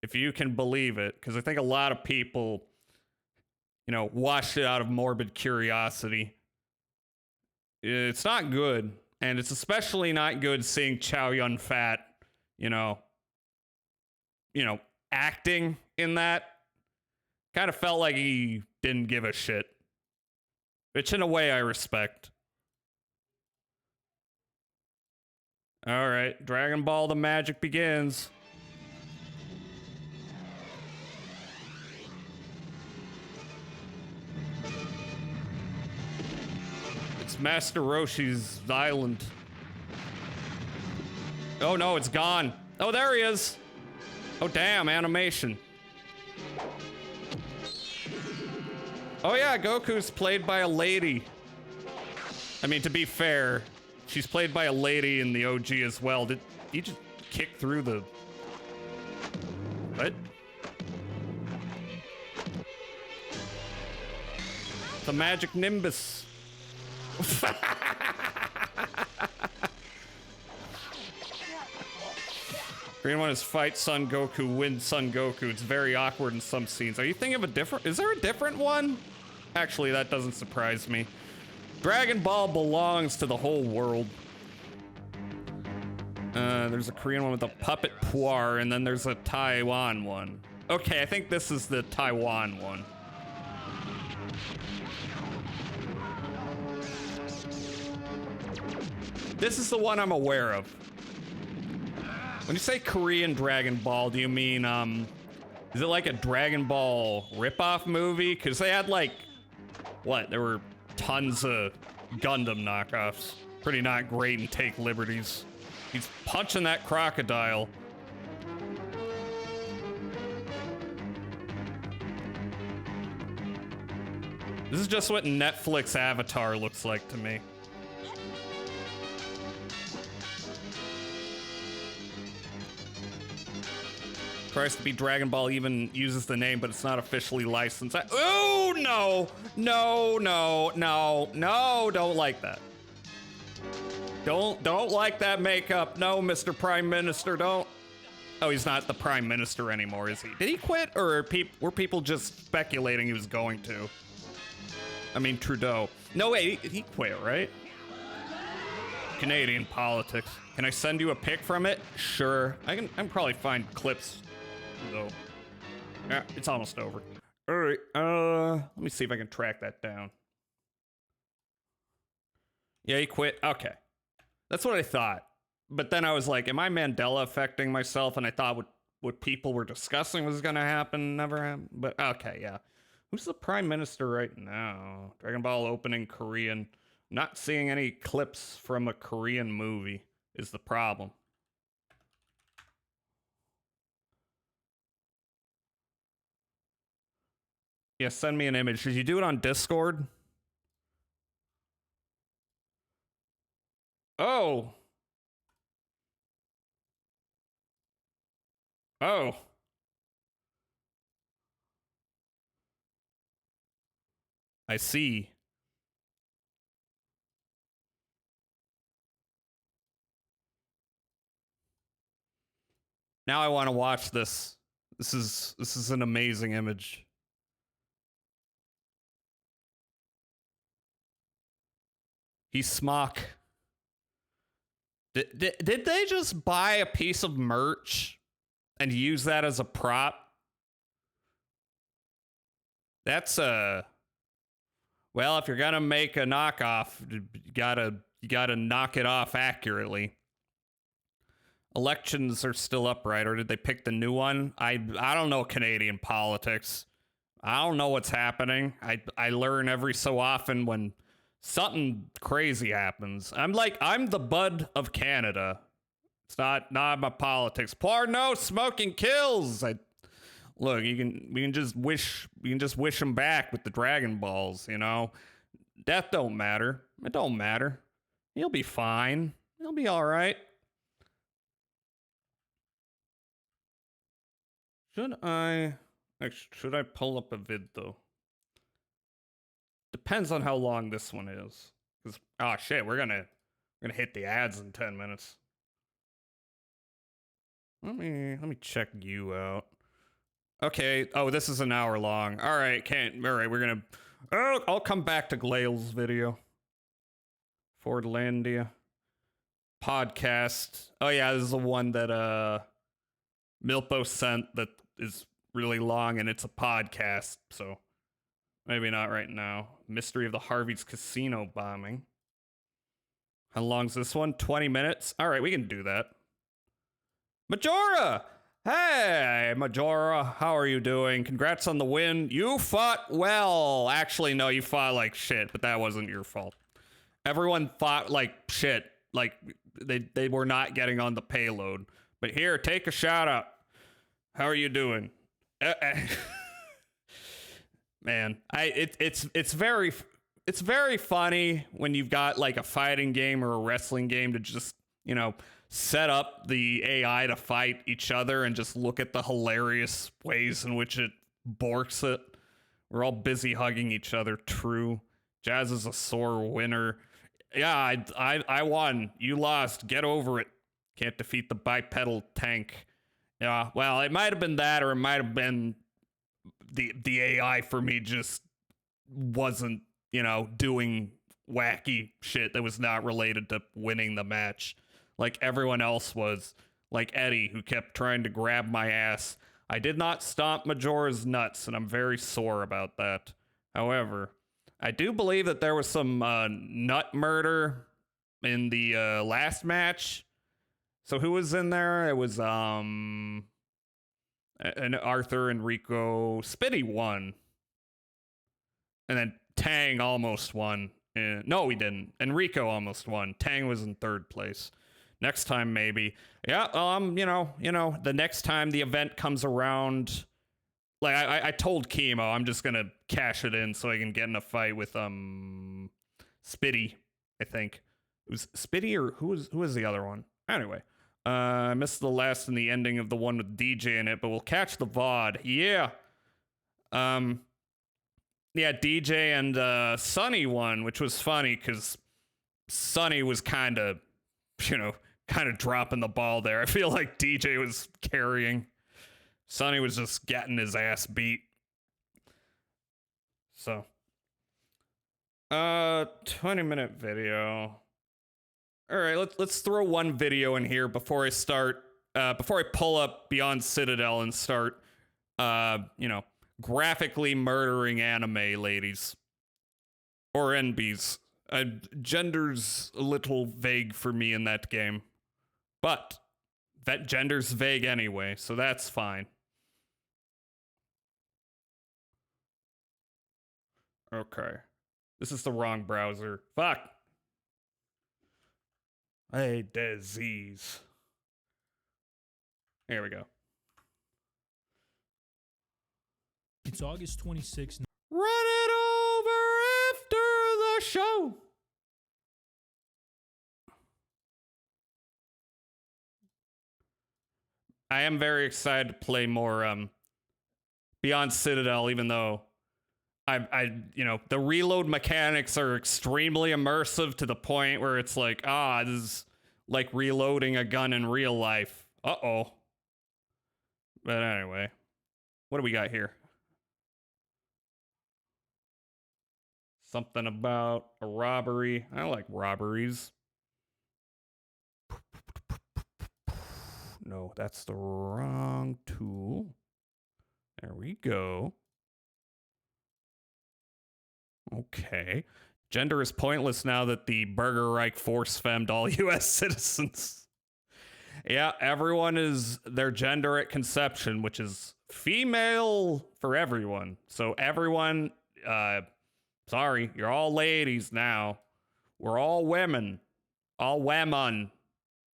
if you can believe it, because I think a lot of people, you know, watched it out of morbid curiosity. It's not good, and it's especially not good seeing Chow Yun-Fat, you know, acting in that. Kind of felt like he didn't give a shit, which in a way I respect. All right, Dragon Ball The Magic Begins. It's Master Roshi's island. Oh no, it's gone. Oh, there he is. Oh damn, animation. Oh yeah, Goku's played by a lady. I mean, to be fair, she's played by a lady in the OG as well. Did he just kick through the... What? The magic Nimbus. Green one is fight Son Goku, win Son Goku. It's very awkward in some scenes. Are you thinking of a different... Is there a different one? Actually, that doesn't surprise me. Dragon Ball belongs to the whole world. There's a Korean one with a puppet Puar, and then there's a Taiwan one. Okay, I think this is the Taiwan one. This is the one I'm aware of. When you say Korean Dragon Ball, do you mean, is it like a Dragon Ball ripoff movie? Because they had like, what? There were tons of Gundam knockoffs. Pretty not great and take liberties. He's punching that crocodile. This is just what Netflix Avatar looks like to me. Tries to be Dragon Ball, even uses the name, but it's not officially licensed. Oh, no, no, no, no, no, don't like that. Don't like that makeup. No, Mr. Prime Minister, don't. Oh, he's not the Prime Minister anymore, is he? Did he quit, or were people just speculating he was going to? I mean, Trudeau. No, wait, he quit, right? Canadian politics. Can I send you a pic from it? Sure. I can probably find clips, though. Yeah, it's almost over. All right, let me see if I can track that down. Yeah, he quit. Okay. That's what I thought. But then I was like, am I Mandela affecting myself? And I thought what people were discussing was going to happen never happened. But okay, yeah. Who's the prime minister right now? Dragon Ball opening Korean. Not seeing any clips from a Korean movie is the problem. Yeah, send me an image. Did you do it on Discord? Oh. Oh. I see. Now I want to watch this. This is an amazing image. He's Smock. Did they just buy a piece of merch and use that as a prop? That's well, if you're gonna make a knockoff, you gotta knock it off accurately. Elections are still up, right? Or did they pick the new one? I don't know Canadian politics. I don't know what's happening. I learn every so often when something crazy happens. I'm the bud of Canada. It's not my politics. No, smoking kills. Look, we can just wish him back with the Dragon Balls, you know? Death don't matter. It don't matter. He'll be fine. He'll be all right. Should I pull up a vid though? Depends on how long this one is. Cause oh shit, we're gonna hit the ads in 10 minutes. Let me check you out. Okay. Oh, this is an hour long. All right, we're gonna. Oh, I'll come back to Glail's video. Fordlandia podcast. Oh yeah, this is the one that Milpo sent that is really long and it's a podcast, so maybe not right now. Mystery of the Harvey's casino bombing. How long's this one? 20 minutes? All right, we can do that. Majora! Hey, Majora, how are you doing? Congrats on the win. You fought well. Actually, no, you fought like shit, but that wasn't your fault. Everyone fought like shit. Like, they were not getting on the payload. But here, take a shout out. How are you doing? Man, it's very funny when you've got like a fighting game or a wrestling game to just, you know, set up the AI to fight each other and just look at the hilarious ways in which it borks it. We're all busy hugging each other. True. Jazz is a sore winner. Yeah, I won. You lost. Get over it. Can't defeat the bipedal tank. Yeah, well, it might have been that, or it might have been the AI for me just wasn't, you know, doing wacky shit that was not related to winning the match like everyone else was, like Eddie, who kept trying to grab my ass. I did not stomp Majora's nuts, and I'm very sore about that. However, I do believe that there was some nut murder in the last match. So who was in there? It was and Arthur and Rico. Spitty won. And then Tang almost won. No, he didn't. And Rico almost won. Tang was in third place. Next time, maybe. Yeah, you know, the next time the event comes around, like I told Chemo, I'm just gonna cash it in so I can get in a fight with Spitty, I think. It was Spitty, or who was the other one? Anyway. I missed the last and the ending of the one with DJ in it, but we'll catch the VOD. Yeah. Yeah, DJ and Sonny won, which was funny because Sonny was kind of dropping the ball there. I feel like DJ was carrying. Sonny was just getting his ass beat. So, 20-minute video. All right, let's throw one video in here before I start. Before I pull up Beyond Citadel and start, graphically murdering anime ladies or NBs. Gender's a little vague for me in that game, but that gender's vague anyway, so that's fine. Okay, this is the wrong browser. Fuck. Hey, disease. Here we go. It's August 26th. Run it over after the show. I am very excited to play more Beyond Citadel, even though the reload mechanics are extremely immersive to the point where it's like, this is like reloading a gun in real life. Uh-oh. But anyway, what do we got here? Something about a robbery. I like robberies. No, that's the wrong tool. There we go. Okay. Gender is pointless now that the Burger Reich force-femmed all U.S. citizens. Yeah, everyone is their gender at conception, which is female for everyone. So everyone, sorry, you're all ladies now. We're all women. All women.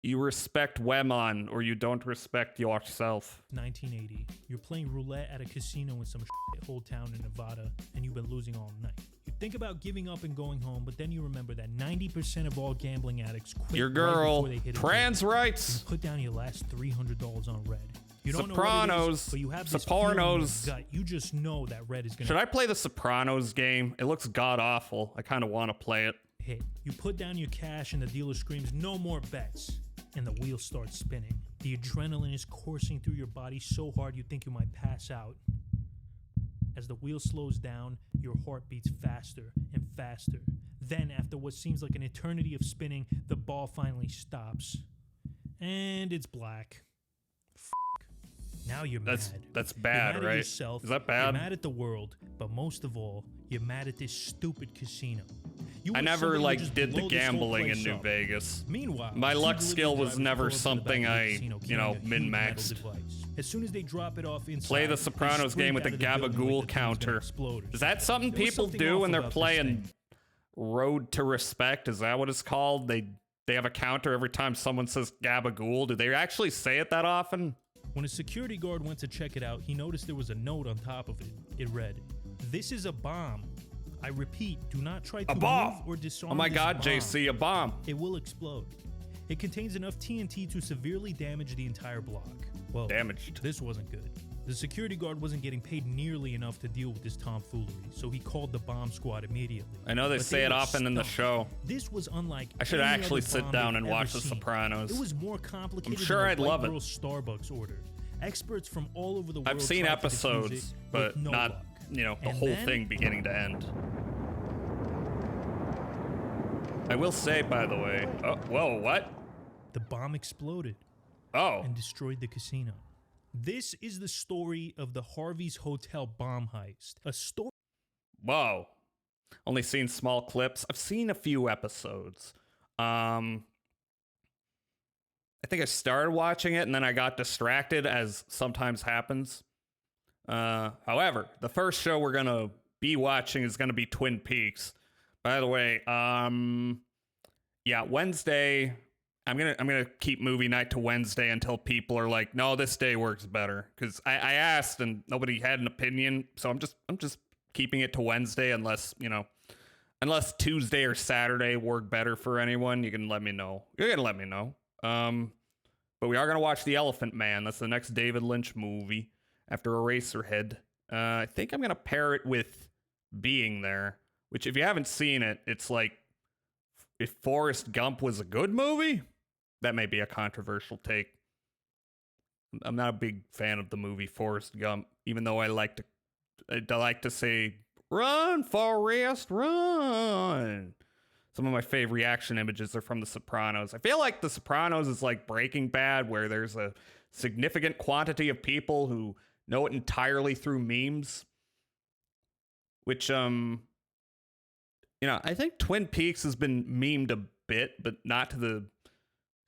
You respect women or you don't respect yourself. 1980. You're playing roulette at a casino in some whole town in Nevada, and you've been losing all night. You think about giving up and going home, but then you remember that 90% of all gambling addicts quit your girl, right before they hit trans rights. You put down your last $300 on red. You don't Sopranos, know what it is, but you have this Sopranos. feeling in your gut. You just know that red is gonna. Should I play the Sopranos game? It looks god awful. I kind of want to play it. Hit. You put down your cash, and the dealer screams, "No more bets!" And the wheel starts spinning. The adrenaline is coursing through your body so hard you think you might pass out. As the wheel slows down, your heart beats faster and faster. Then, after what seems like an eternity of spinning, the ball finally stops. And it's black. Now you're mad. That's You're bad, mad right? at yourself. Is that bad? You're mad at the world, but most of all, you're mad at this stupid casino. I never did the gambling in New Vegas. Meanwhile, my luck skill was never something I, min-maxed. As soon as they drop it off inside, play the Sopranos game with the Gabagool counter. Is that something people do when they're playing Road to Respect? Is that what it's called? They have a counter every time someone says Gabagool. Do they actually say it that often? When a security guard went to check it out, he noticed there was a note on top of it. It read, This is a bomb. I repeat, do not try to A bomb! move or disarm Oh my this god, bomb. JC, a bomb. It will explode. It contains enough TNT to severely damage the entire block. Well, Damaged. this wasn't good. The security guard wasn't getting paid nearly enough to deal with this tomfoolery, so he called the bomb squad immediately. I know they But say it were often in the stumped. show. This was unlike I should any actually other sit bomb down they've and ever watch The seen. Sopranos. It was more complicated sure than I'd a white love it. girl's Starbucks order. Experts from all over the world I've seen tried to defuse episodes, it but with no not, luck. you know, the And whole then- thing beginning to end. I will say, by the way, oh, whoa, what? The bomb exploded Oh, and destroyed the casino. This is the story of the Harvey's Hotel bomb heist. A story whoa. Only seen small clips. I've seen a few episodes. I think I started watching it and then I got distracted, as sometimes happens. However, the first show we're gonna be watching is gonna be Twin Peaks. By the way, yeah, Wednesday. I'm gonna keep movie night to Wednesday until people are like, no, this day works better. Because I asked and nobody had an opinion, so I'm just keeping it to Wednesday unless Tuesday or Saturday work better for anyone. You can let me know. You're gonna let me know. But we are gonna watch The Elephant Man. That's the next David Lynch movie after Eraserhead. I think I'm gonna pair it with Being There, which if you haven't seen it, it's like if Forrest Gump was a good movie. That may be a controversial take. I'm not a big fan of the movie Forrest Gump, even though I like to say, "Run, Forrest, run." Some of my favorite reaction images are from The Sopranos. I feel like The Sopranos is like Breaking Bad, where there's a significant quantity of people who know it entirely through memes. Which, I think Twin Peaks has been memed a bit, but not to the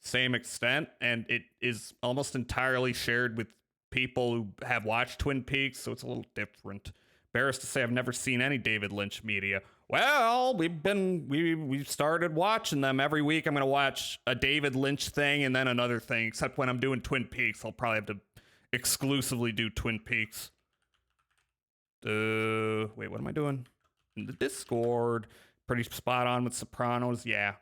same extent, and it is almost entirely shared with people who have watched Twin Peaks, so it's a little different. Embarrassed to say I've never seen any David Lynch media. Well, we've started watching them every week. I'm gonna watch a David Lynch thing and then another thing. Except when I'm doing Twin Peaks, I'll probably have to exclusively do Twin Peaks. Wait, what am I doing? In the Discord, pretty spot on with Sopranos. Yeah,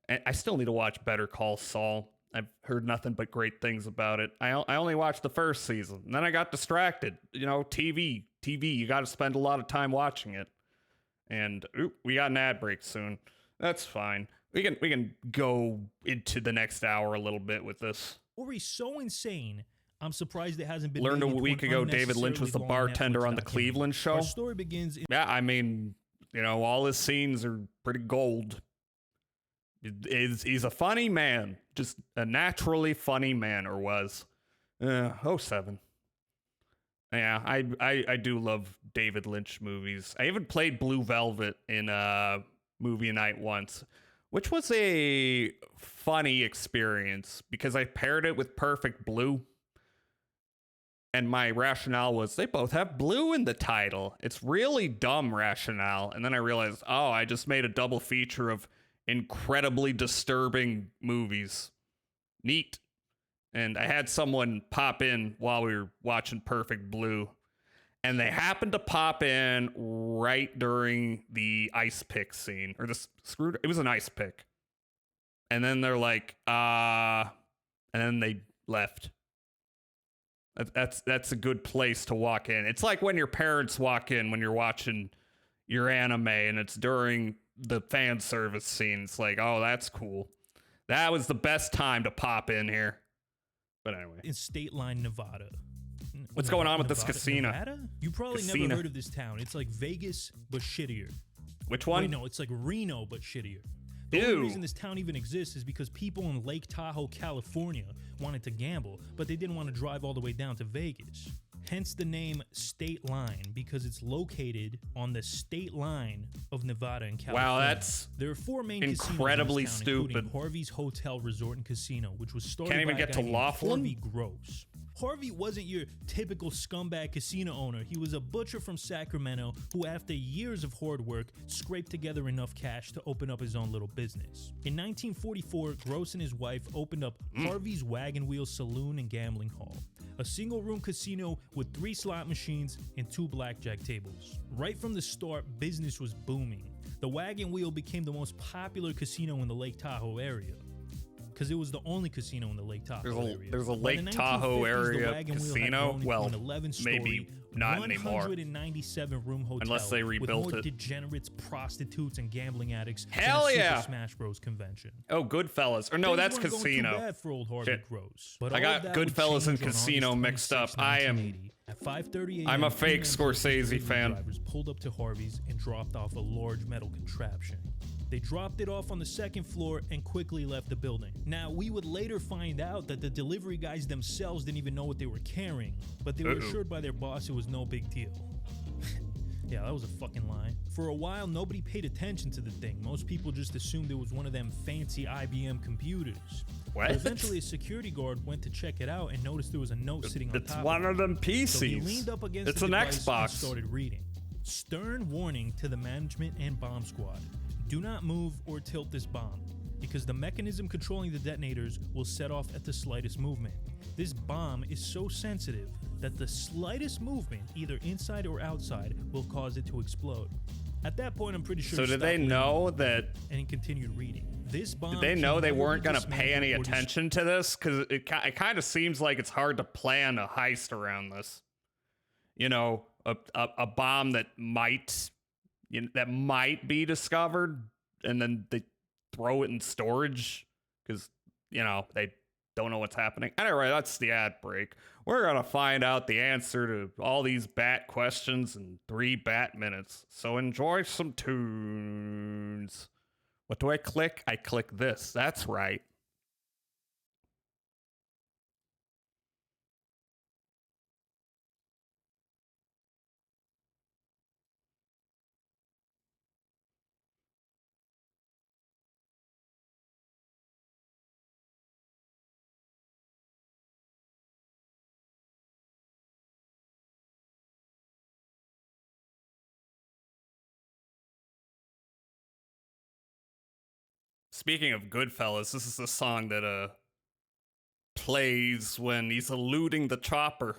and I still need to watch Better Call Saul. I've heard nothing but great things about it. I only watched the first season, and then I got distracted. You know, TV. You got to spend a lot of time watching it. And we got an ad break soon. That's fine. We can go into the next hour a little bit with this. is so insane. I'm surprised it hasn't been. Learned made a into week an ago David Lynch was the unnecessarily long bartender Netflix on the documentary. Cleveland show. Our story begins in Yeah, I mean, you know, all his scenes are pretty gold. He's a funny man, just a naturally funny man, or was. 07. Yeah, I do love David Lynch movies. I even played Blue Velvet in movie night once, which was a funny experience because I paired it with Perfect Blue. And my rationale was they both have blue in the title. It's really dumb rationale. And then I realized, oh, I just made a double feature of incredibly disturbing movies. Neat. And I had someone pop in while we were watching Perfect Blue. And they happened to pop in right during the ice pick scene. Or it was an ice pick. And then they're like, and then they left. That's a good place to walk in. It's like when your parents walk in when you're watching your anime and it's during the fan service scene. It's like, oh, that's cool. That was the best time to pop in here. But anyway. in State Line, Nevada. What's going on with this casino? Nevada? You probably Casino. never heard of this town. It's like Vegas, but shittier. Which one? Wait, no, it's like Reno, but shittier. The Ew. only reason this town even exists is because people in Lake Tahoe, California wanted to gamble, but they didn't want to drive all the way down to Vegas. Hence the name State Line, because it's located on the state line of Nevada and California. Wow, that's there are four main incredibly casinos in this town, including stupid. Harvey's Hotel Resort and Casino, which was started Can't even by a get guy to named Laughlin? Harvey Gross. Harvey wasn't your typical scumbag casino owner. He was a butcher from Sacramento who, after years of hard work, scraped together enough cash to open up his own little business. In 1944, Gross and his wife opened up Harvey's Wagon Wheel Saloon and Gambling Hall, a single-room casino with 3 slot machines and 2 blackjack tables. Right from the start, business was booming. The Wagon Wheel became the most popular casino in the Lake Tahoe area, because it was the only casino in the Lake Tahoe area. There's a By the Lake Tahoe 1950s, the area Wagon Wheel had casino. grown into Well, an 11-story, maybe not anymore. 197-room hotel Unless they with rebuilt more it. degenerates, prostitutes, and gambling addicts Hell than a yeah! Super Smash Bros. Convention. Oh, Goodfellas. Or no, Things that's weren't going too Casino. bad for old Harvey Shit. Gross. But I all got of that would Goodfellas and change on Casino August mixed up. 26, I am- 1980. At 5:30 a.m., I'm a 2 fake men Scorsese delivery fan. Drivers pulled up to Harvey's and dropped off a large metal contraption. They dropped it off on the 2nd floor and quickly left the building. Now, we would later find out that the delivery guys themselves didn't even know what they were carrying, but they were assured by their boss it was no big deal. Yeah, that was a fucking lie. For a while, nobody paid attention to the thing. Most people just assumed it was one of them fancy IBM computers. What? But eventually, a security guard went to check it out and noticed there was a note sitting on It's top one of of them it. So he PCs. leaned up against It's the an device and Xbox. started reading. Stern warning to the management and bomb squad. Do not move or tilt this bomb, because the mechanism controlling the detonators will set off at the slightest movement. This bomb is so sensitive that the slightest movement, either inside or outside, will cause it to explode. At that point, I'm pretty sure. So he did they stopped know that? reading and he continued reading. This bomb. Did they can know they never be weren't going to pay dismantled any or destroyed. attention to this? Because it kind of seems like it's hard to plan a heist around this. You know, a bomb that might be discovered, and then they throw it in storage because they don't know what's happening. Anyway, that's the ad break. We're gonna find out the answer to all these bat questions in 3 bat minutes. So enjoy some tunes. What do I click? I click this. That's right. Speaking of Goodfellas, this is the song that plays when he's eluding the chopper.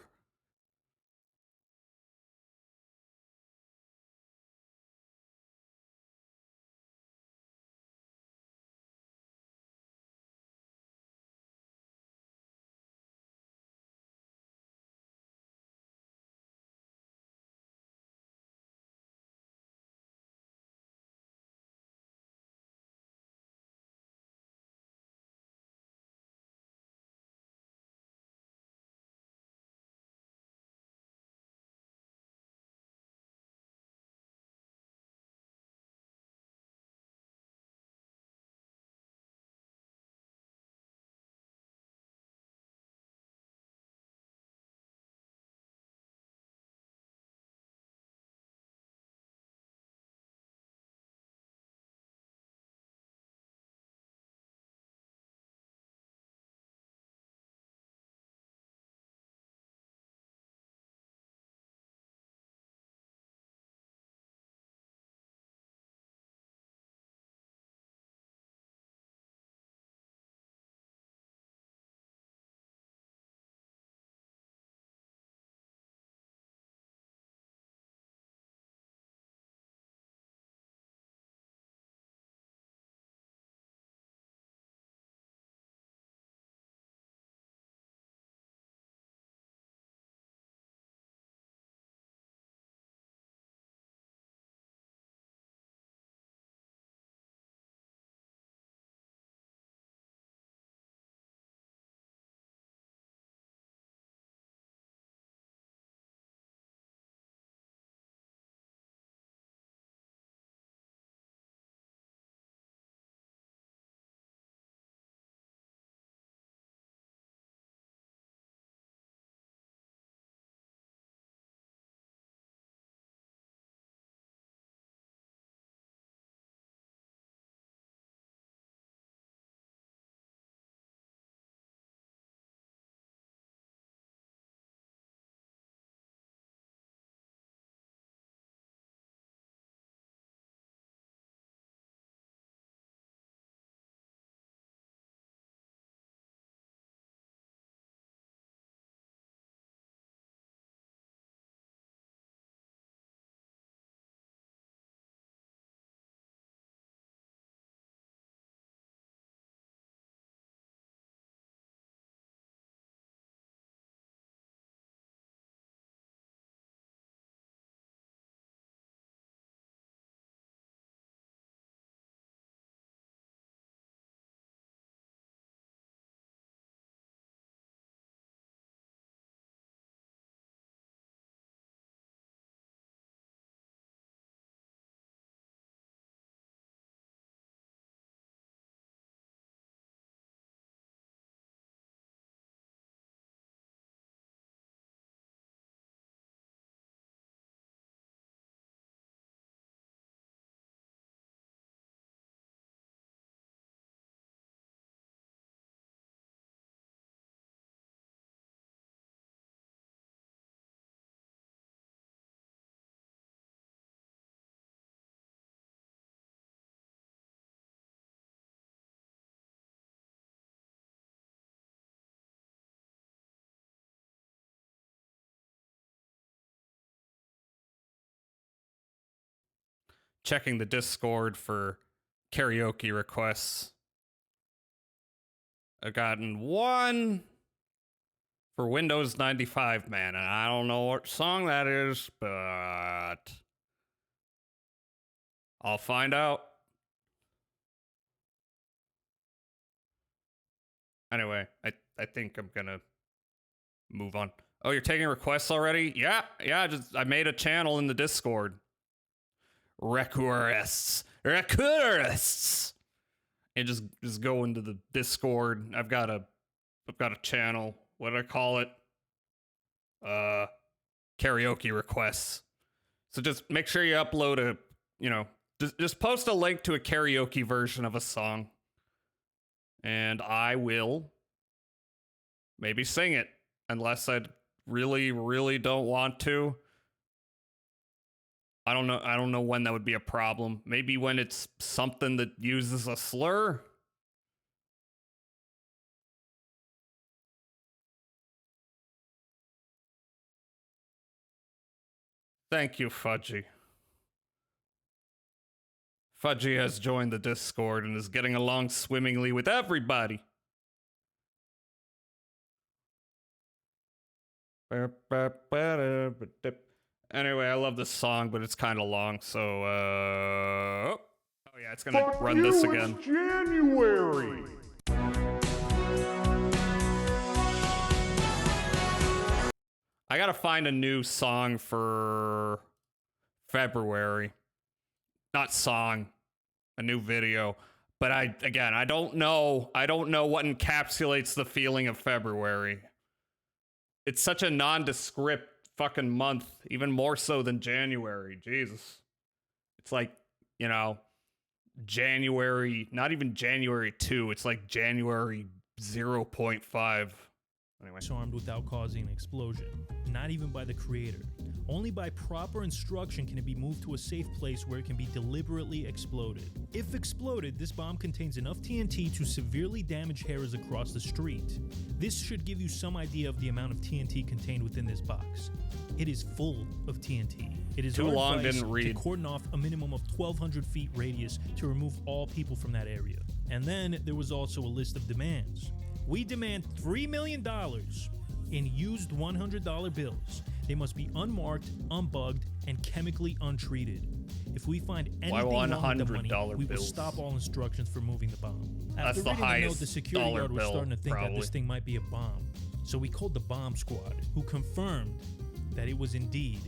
checking the Discord for karaoke requests. I've gotten one for Windows 95, man, and I don't know what song that is, but I'll find out. Anyway, I think I'm gonna move on. Oh, you're taking requests already? Yeah, I made a channel in the Discord. Requests. And just go into the Discord. I've got a channel. What do I call it? Karaoke requests. So just make sure you upload a, just post a link to a karaoke version of a song. And I will maybe sing it, unless I really, really don't want to. I don't know when that would be a problem. Maybe when it's something that uses a slur. Thank you, Fudgy. Fudgy has joined the Discord and is getting along swimmingly with everybody. Anyway, I love this song, but it's kind of long, so, oh yeah, it's gonna run this again. It's January! I gotta find a new song for February. Not song, a new video. But I don't know what encapsulates the feeling of February. It's such a nondescript fucking month, even more so than January. Jesus. It's like, January, not even January 2, it's like January 0.5. Anyway. Armed without causing an explosion. Not even by the creator. Only by proper instruction can it be moved to a safe place where it can be deliberately exploded. If exploded, this bomb contains enough TNT to severely damage Harrah's across the street. This should give you some idea of the amount of TNT contained within this box. It is full of TNT. It is too our long, advice didn't read. to cordon off a minimum of 1,200 feet radius to remove all people from that area. And then there was also a list of demands. We demand $3 million in used $100 bills. They must be unmarked, unbugged, and chemically untreated. If we find anything wrong with the money, we will stop all instructions for moving the bomb. That's After the reading the highest note, the security dollar guard was bill, starting to think probably. that this thing might be a bomb. So we called the bomb squad, who confirmed that it was indeed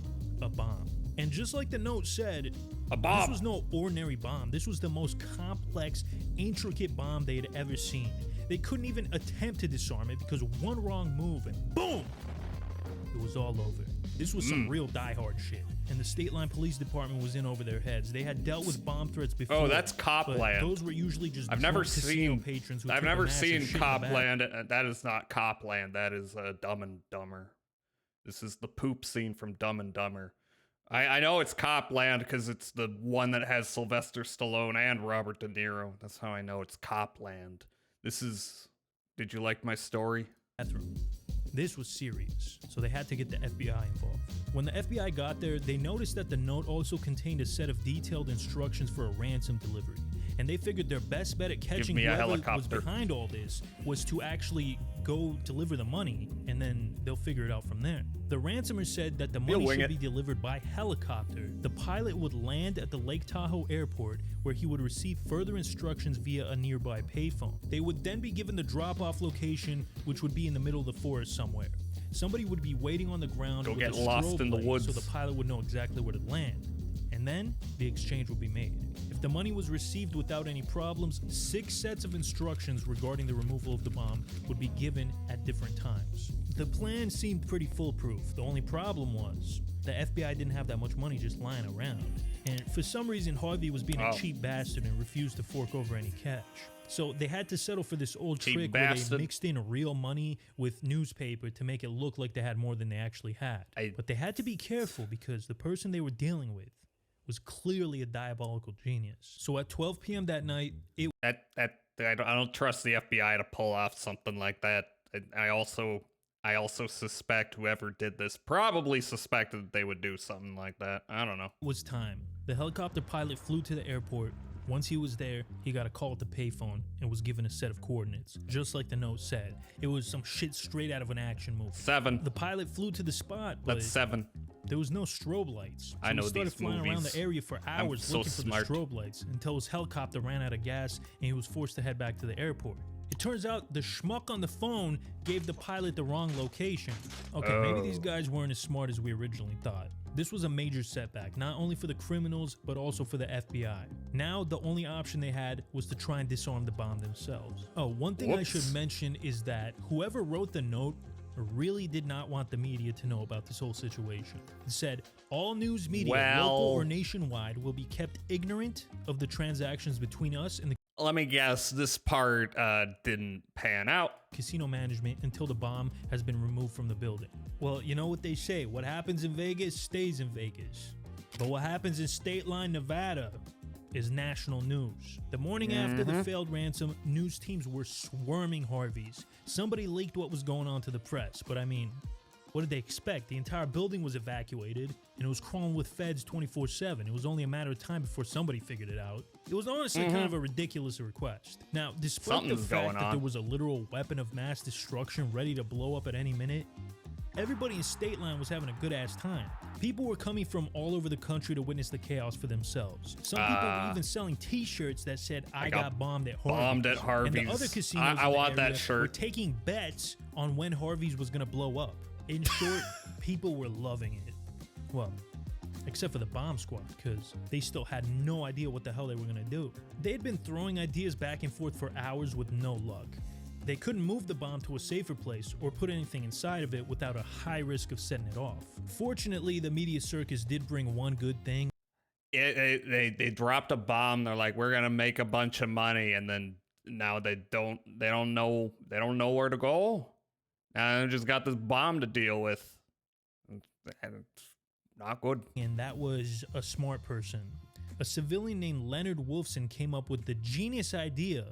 a bomb. And just like the note said, a bomb. This was no ordinary bomb. This was the most complex, intricate bomb they had ever seen. They couldn't even attempt to disarm it because one wrong move and boom! It was all over. This was some real diehard shit. And the State Line Police Department was in over their heads. They had dealt with bomb threats before. Oh, that's Copland. Those were usually just I've never casino seen patrons who I've took a never massive seen shit in the back. Copland. That is not Copland. That is Dumb and Dumber. This is the poop scene from Dumb and Dumber. I know it's Copland because it's the one that has Sylvester Stallone and Robert De Niro. That's how I know it's Copland. This is... Did you like my story? Bathroom. This was serious, so they had to get the FBI involved. When the FBI got there, they noticed that the note also contained a set of detailed instructions for a ransom delivery. And they figured their best bet at catching me a whoever was helicopter. behind all this was to actually go deliver the money, and then they'll figure it out from there. The ransomer said that the money wing should it. be delivered by helicopter. The pilot would land at the Lake Tahoe airport, where he would receive further instructions via a nearby payphone. They would then be given the drop-off location, which would be in the middle of the forest somewhere. Somebody would be waiting on the ground Go with get a lost strobe in the light woods. so the pilot would know exactly where to land. And then the exchange would be made. If the money was received without any problems, 6 sets of instructions regarding the removal of the bomb would be given at different times. The plan seemed pretty foolproof. The only problem was the FBI didn't have that much money just lying around. And for some reason, Harvey was being a cheap bastard and refused to fork over any cash. So they had to settle for this old Cheap trick where bastard. they mixed in real money with newspaper to make it look like they had more than they actually had. But they had to be careful because the person they were dealing with was clearly a diabolical genius. So at 12 p.m. that night, I I don't trust the FBI to pull off something like that. I I also suspect whoever did this probably suspected that they would do something like that. I don't know. It was time. The helicopter pilot flew to the airport. Once he was there, he got a call at the payphone and was given a set of coordinates, just like the note said. It was some shit straight out of an action movie. 7. The pilot flew to the spot, but That's 7. there was no strobe lights. So I know he started these flying around movies. the area for I'm hours so looking for smart. the strobe lights until his helicopter ran out of gas and he was forced to head back to the airport. It turns out the schmuck on the phone gave the pilot the wrong location. Okay, maybe these guys weren't as smart as we originally thought. This was a major setback, not only for the criminals, but also for the FBI. Now, the only option they had was to try and disarm the bomb themselves. Oh, one thing I should Whoops. mention is that whoever wrote the note really did not want the media to know about this whole situation. It said, all news media, local Well- or nationwide, will be kept ignorant of the transactions between us and the Let me guess, this part didn't pan out. casino management until the bomb has been removed from the building. Well, you know what they say, what happens in Vegas stays in Vegas. But what happens in State Line, Nevada is national news. The morning after the failed ransom, news teams were swarming Harvey's. Somebody leaked what was going on to the press, but I mean, what did they expect? The entire building was evacuated and it was crawling with feds 24/7. It was only a matter of time before somebody figured it out. It was honestly kind of a ridiculous request. Now, despite Something's the fact going that on. there was a literal weapon of mass destruction ready to blow up at any minute, everybody in State Line was having a good ass time. People were coming from all over the country to witness the chaos for themselves. Some people were even selling T-shirts that said "I got bombed at Harvey's." bombed at And the Harvey's. other casinos I in the want that area shirt. were taking bets on when Harvey's was gonna blow up. In short, people were loving it. Well, except for the bomb squad, because they still had no idea what the hell they were gonna do. They had been throwing ideas back and forth for hours with no luck. They couldn't move the bomb to a safer place or put anything inside of it without a high risk of setting it off. Fortunately, the media circus did bring one good thing. They dropped a bomb. They're like, we're gonna make a bunch of money, and then now they don't know where to go, and they just got this bomb to deal with, and it's not good. And that was a smart person. A civilian named Leonard Wolfson came up with the genius idea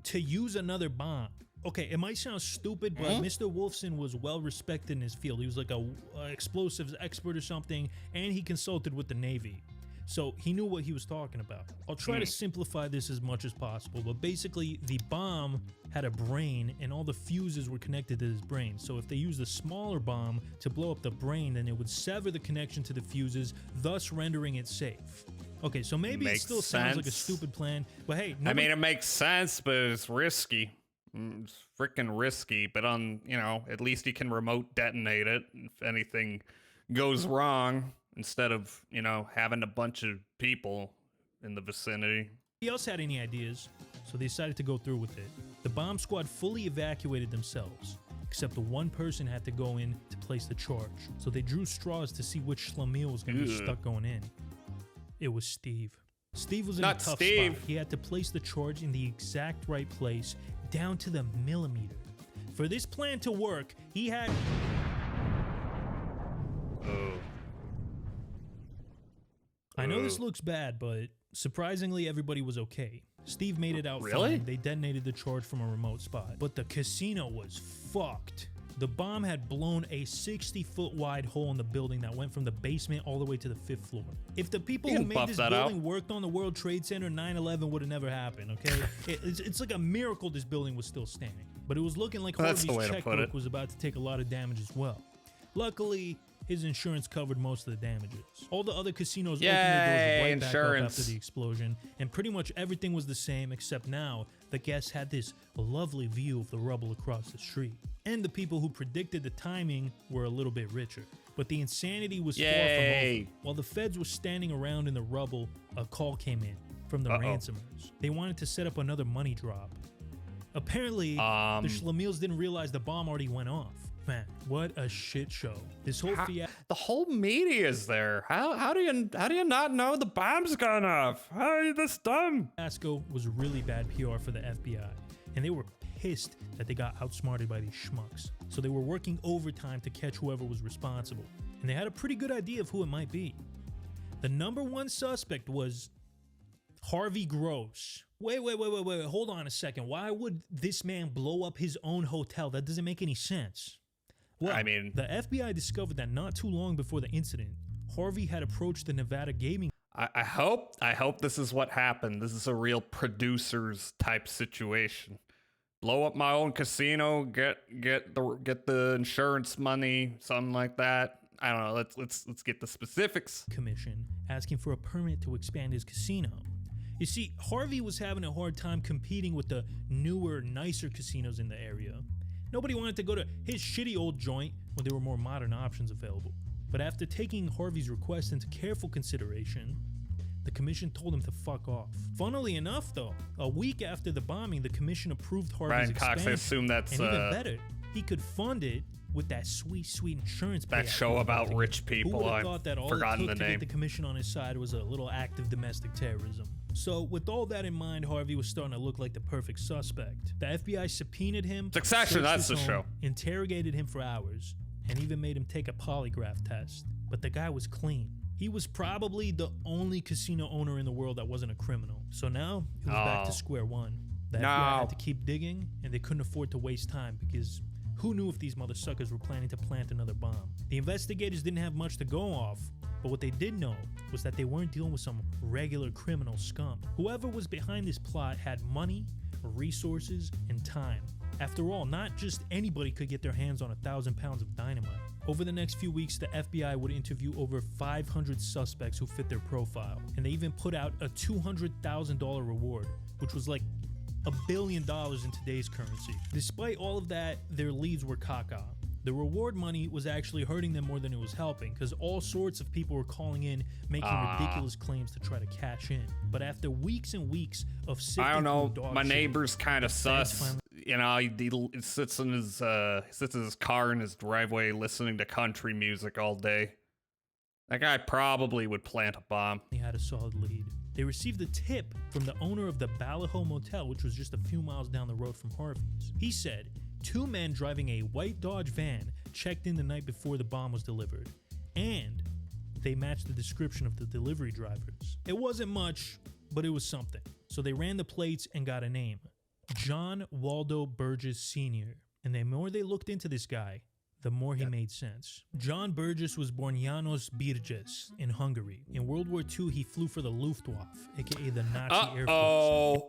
to use another bomb. Okay, it might sound stupid, but Mr. Wolfson was well respected in his field. He was like a explosives expert or something, and he consulted with the Navy. So he knew what he was talking about. I'll try to simplify this as much as possible, but basically the bomb had a brain and all the fuses were connected to his brain. So if they used a smaller bomb to blow up the brain, then it would sever the connection to the fuses, thus rendering it safe. Okay, so maybe it Makes still sounds like a sense. stupid plan, but hey, I mean, it makes sense, but it's risky. It's freaking risky. But at least you can remote detonate it if anything goes wrong, instead of having a bunch of people in the vicinity. nobody else had any ideas, so they decided to go through with it. The bomb squad fully evacuated themselves, except the one person had to go in to place the charge. So they drew straws to see which Schlemiel was going to be Ugh. stuck going in. It was Steve. Steve was in Not a tough Steve. spot. He had to place the charge in the exact right place, down to the millimeter. For this plan to work, he had... Oh. I know this looks bad, but surprisingly, everybody was okay. Steve made it out Really? fine. They detonated the charge from a remote spot. But the casino was fucked. The bomb had blown a 60-foot wide hole in the building that went from the basement all the way to the 5th floor. If the people You who can made buff this that building out. worked on the World Trade Center, 9/11 would have never happened, okay? It's like a miracle this building was still standing. But it was looking like That's the Harvey's way to put checkbook it. was about to take a lot of damage as well. Luckily, his insurance covered most of the damages. All the other casinos opened their doors Yay, right back up insurance. after the explosion, and pretty much everything was the same, except now the guests had this lovely view of the rubble across the street. And the people who predicted the timing were a little bit richer. But the insanity was far from Yay. over. While the feds were standing around in the rubble, a call came in from the ransomers. They wanted to set up another money drop. Apparently, the Schlemiels didn't realize the bomb already went off. Man, what a shit show. This whole fiasco The whole media's there. How do you not know the bomb's gone off? How are you this dumb? was really bad PR for the FBI, and they were pissed that they got outsmarted by these schmucks. So they were working overtime to catch whoever was responsible, and they had a pretty good idea of who it might be. The number one suspect was Harvey Gross. Wait, hold on a second. Why would this man blow up his own hotel? That doesn't make any sense. Well, I mean, the FBI discovered that not too long before the incident, Harvey had approached the Nevada gaming. I hope this is what happened. This is a real producers type situation. Blow up my own casino, get the insurance money, something like that. I don't know. Let's get the specifics. Commission asking for a permit to expand his casino. You see, Harvey was having a hard time competing with the newer, nicer casinos in the area. Nobody wanted to go to his shitty old joint when there were more modern options available. But after taking Harvey's request into careful consideration, the commission told him to fuck off. Funnily enough, though, a week after the bombing, the commission approved Harvey's Brian expansion. Cox, I assume that's and even better, he could fund it with that sweet insurance that payout show he was about about to rich get. people. Who would have I've thought that all forgotten it took the to name. get the commission on his side was a little act of domestic terrorism? So with all that in mind, Harvey was starting to look like the perfect suspect. The FBI subpoenaed him. Succession, searched that's his the home, show. Interrogated him for hours, and even made him take a polygraph test. But the guy was clean. He was probably the only casino owner in the world that wasn't a criminal. So now it was back to square one. The FBI had to keep digging, and they couldn't afford to waste time because who knew if these mother suckers were planning to plant another bomb? The investigators didn't have much to go off, but what they did know was that they weren't dealing with some regular criminal scum. Whoever was behind this plot had money, resources, and time. After all, not just anybody could get their hands on 1,000 pounds of dynamite. Over the next few weeks, the FBI would interview over 500 suspects who fit their profile, and they even put out a $200,000 reward, which was like $1 billion in today's currency. Despite all of that, their leads were caca. The reward money was actually hurting them more than it was helping, because all sorts of people were calling in, making ridiculous claims to try to cash in. But after weeks and weeks of sifting I don't know. through dog My shit, neighbor's kind of sus. finally- You know, he sits in his car in his driveway listening to country music all day. That guy probably would plant a bomb. They had a solid lead. They received a tip from the owner of the Balajo Motel, which was just a few miles down the road from Harvey's. He said 2 men driving a white Dodge van checked in the night before the bomb was delivered, and they matched the description of the delivery drivers. It wasn't much, but it was something. So they ran the plates and got a name: John Waldo Burgess Sr. And the more they looked into this guy, the more he made sense. John Burgess was born Janos Birges in Hungary. In World War II, he flew for the Luftwaffe, aka the Nazi Air Force.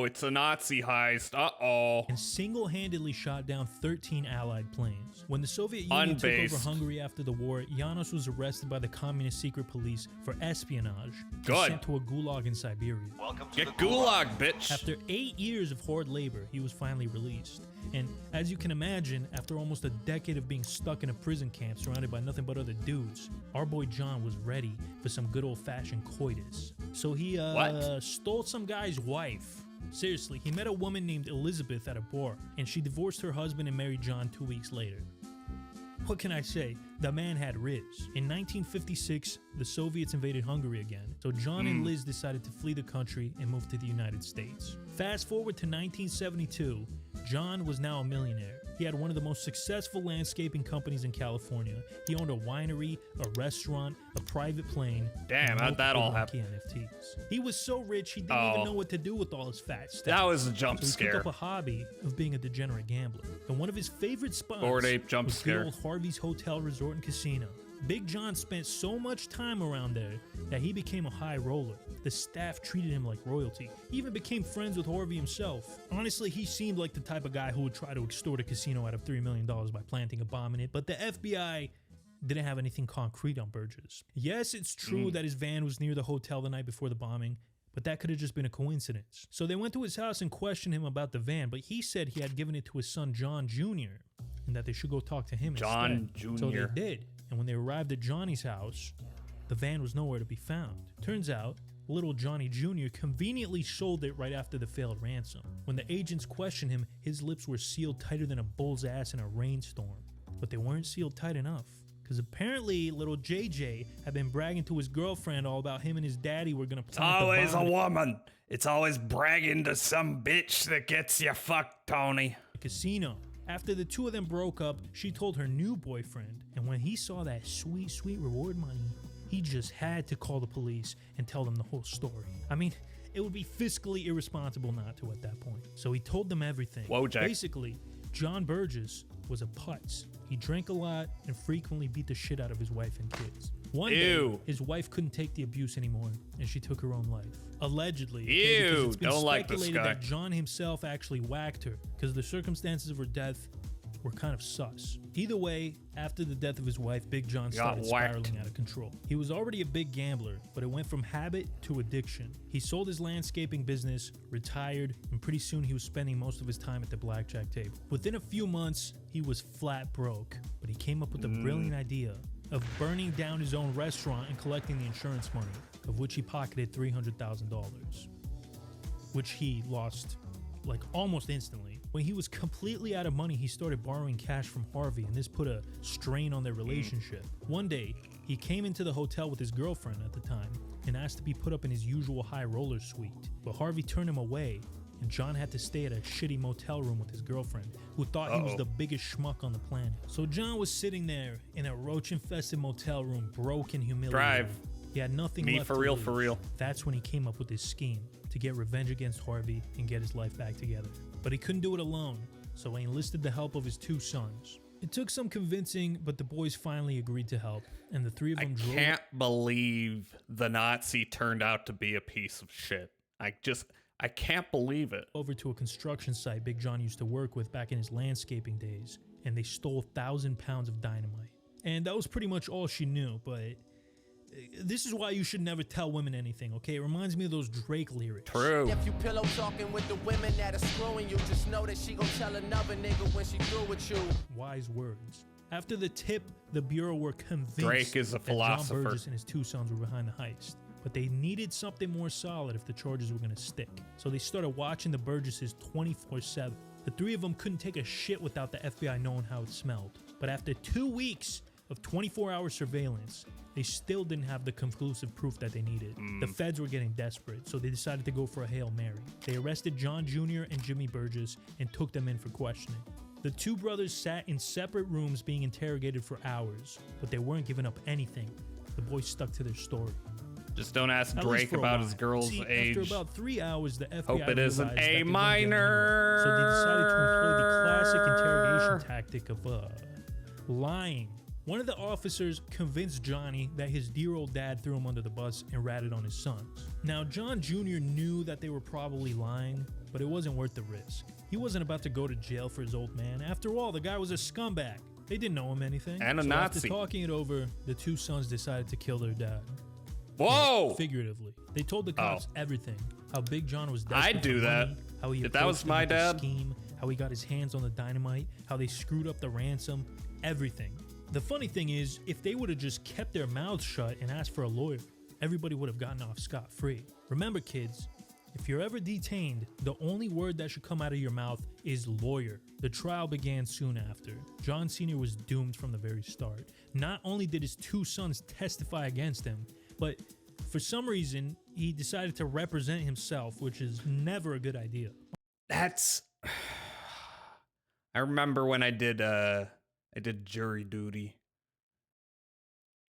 It's a Nazi heist. And single-handedly shot down 13 Allied planes. When the Soviet Union took over Unbased. Hungary after the war, Janos was arrested by the communist secret police for espionage and Good. sent to a gulag in Siberia. Get gulag, bitch. After 8 years of hard labor, he was finally released. And as you can imagine, after almost a decade of being stuck in a prison camp surrounded by nothing but other dudes, our boy John was ready for some good old-fashioned coitus. So he stole some guy's wife. Seriously, he met a woman named Elizabeth at a bar, and she divorced her husband and married John 2 weeks later. What can I say? The man had riz. In 1956, the Soviets invaded Hungary again, so John and Liz decided to flee the country and move to the United States. Fast forward to 1972, John was now a millionaire. He had one of the most successful landscaping companies in California. He owned a winery, a restaurant, a private plane. Damn, and how'd that all multiple happen? lucky NFTs. He was so rich he didn't even know what to do with all his fat stuff. That was a jump So he scare. took up a hobby of being a degenerate gambler. And one of his favorite spots Bored ape jump was scare. good old Harvey's Hotel Resort and Casino. Big John spent so much time around there that he became a high roller. The staff treated him like royalty. He even became friends with Harvey himself. Honestly, he seemed like the type of guy who would try to extort a casino out of $3 million by planting a bomb in it, but the FBI didn't have anything concrete on Burgess. Yes, it's true that his van was near the hotel the night before the bombing, but that could have just been a coincidence. So they went to his house and questioned him about the van, but he said he had given it to his son John Jr. and that they should go talk to him John instead. So Jr.. they did, and when they arrived at Johnny's house, the van was nowhere to be found. Turns out, little Johnny Jr. conveniently sold it right after the failed ransom. When the agents questioned him, his lips were sealed tighter than a bull's ass in a rainstorm. But they weren't sealed tight enough, because apparently little JJ had been bragging to his girlfriend all about him and his daddy were gonna plant the Always a bomb woman. It's always bragging to some bitch that gets you fucked, Tony. at the casino. After the two of them broke up, she told her new boyfriend, and when he saw that sweet, sweet reward money, he just had to call the police and tell them the whole story. I mean, it would be fiscally irresponsible not to at that point. So he told them everything. Whoa, Jack. Basically, John Burgess was a putz. He drank a lot and frequently beat the shit out of his wife and kids. One Ew. day, his wife couldn't take the abuse anymore, and she took her own life. Allegedly. Ew, because it's been don't like this speculated guy. that John himself actually whacked her, because the circumstances of her death were kind of sus. Either way, after the death of his wife, Big John started whacked. spiraling out of control. He was already a big gambler, but it went from habit to addiction. He sold his landscaping business, retired, and pretty soon he was spending most of his time at the blackjack table. Within a few months, he was flat broke, but he came up with a brilliant idea of burning down his own restaurant and collecting the insurance money, of which he pocketed $300,000, which he lost like almost instantly. When he was completely out of money, he started borrowing cash from Harvey, and this put a strain on their relationship. One day, he came into the hotel with his girlfriend at the time and asked to be put up in his usual high roller suite, but Harvey turned him away, and John had to stay at a shitty motel room with his girlfriend, who thought he was the biggest schmuck on the planet. So John was sitting there in a roach-infested motel room, broke and humiliated. Drive. He had nothing Me left for to real, lose. for real. That's when he came up with his scheme to get revenge against Harvey and get his life back together. But he couldn't do it alone, so he enlisted the help of his two sons. It took some convincing, but the boys finally agreed to help, and the three of I them drove. can't believe the Nazi turned out to be a piece of shit. I can't believe it. Over to a construction site Big John used to work with back in his landscaping days, and they stole 1,000 pounds of dynamite. And that was pretty much all she knew, but this is why you should never tell women anything, okay? It reminds me of those Drake lyrics. True. If you pillow talking with the women that are screwing you, just know that she gon' tell another nigga when she through with you. Wise words. After the tip, the Bureau were convinced Drake is a that John philosopher. Burgess and his two sons were behind the heist. But they needed something more solid if the charges were going to stick. So they started watching the Burgesses 24/7. The three of them couldn't take a shit without the FBI knowing how it smelled. But after 2 weeks of 24-hour surveillance, they still didn't have the conclusive proof that they needed. The feds were getting desperate, so they decided to go for a Hail Mary. They arrested John Jr. and Jimmy Burgess and took them in for questioning. The two brothers sat in separate rooms being interrogated for hours, but they weren't giving up anything. The boys stuck to their story. Just don't ask At least Drake for a about while. his girl's See, age. After about 3 hours, the FBI Hope it isn't realized that A they weren't getting minor. anywhere. So they decided to employ the classic interrogation tactic of lying. One of the officers convinced Johnny that his dear old dad threw him under the bus and ratted on his sons. Now, John Jr. knew that they were probably lying, but it wasn't worth the risk. He wasn't about to go to jail for his old man. After all, the guy was a scumbag. They didn't know him anything. And a so Nazi. After talking it over, the two sons decided to kill their dad. Whoa! Figuratively. They told the cops everything. How Big John was desperate I'd do for that. money, how he If that was approached them my with the dad. scheme, how he got his hands on the dynamite, how they screwed up the ransom, everything. The funny thing is, if they would have just kept their mouths shut and asked for a lawyer, everybody would have gotten off scot-free. Remember, kids, if you're ever detained, the only word that should come out of your mouth is lawyer. The trial began soon after. John Sr. was doomed from the very start. Not only did his two sons testify against him, but for some reason, he decided to represent himself, which is never a good idea. That's. I remember when I did jury duty.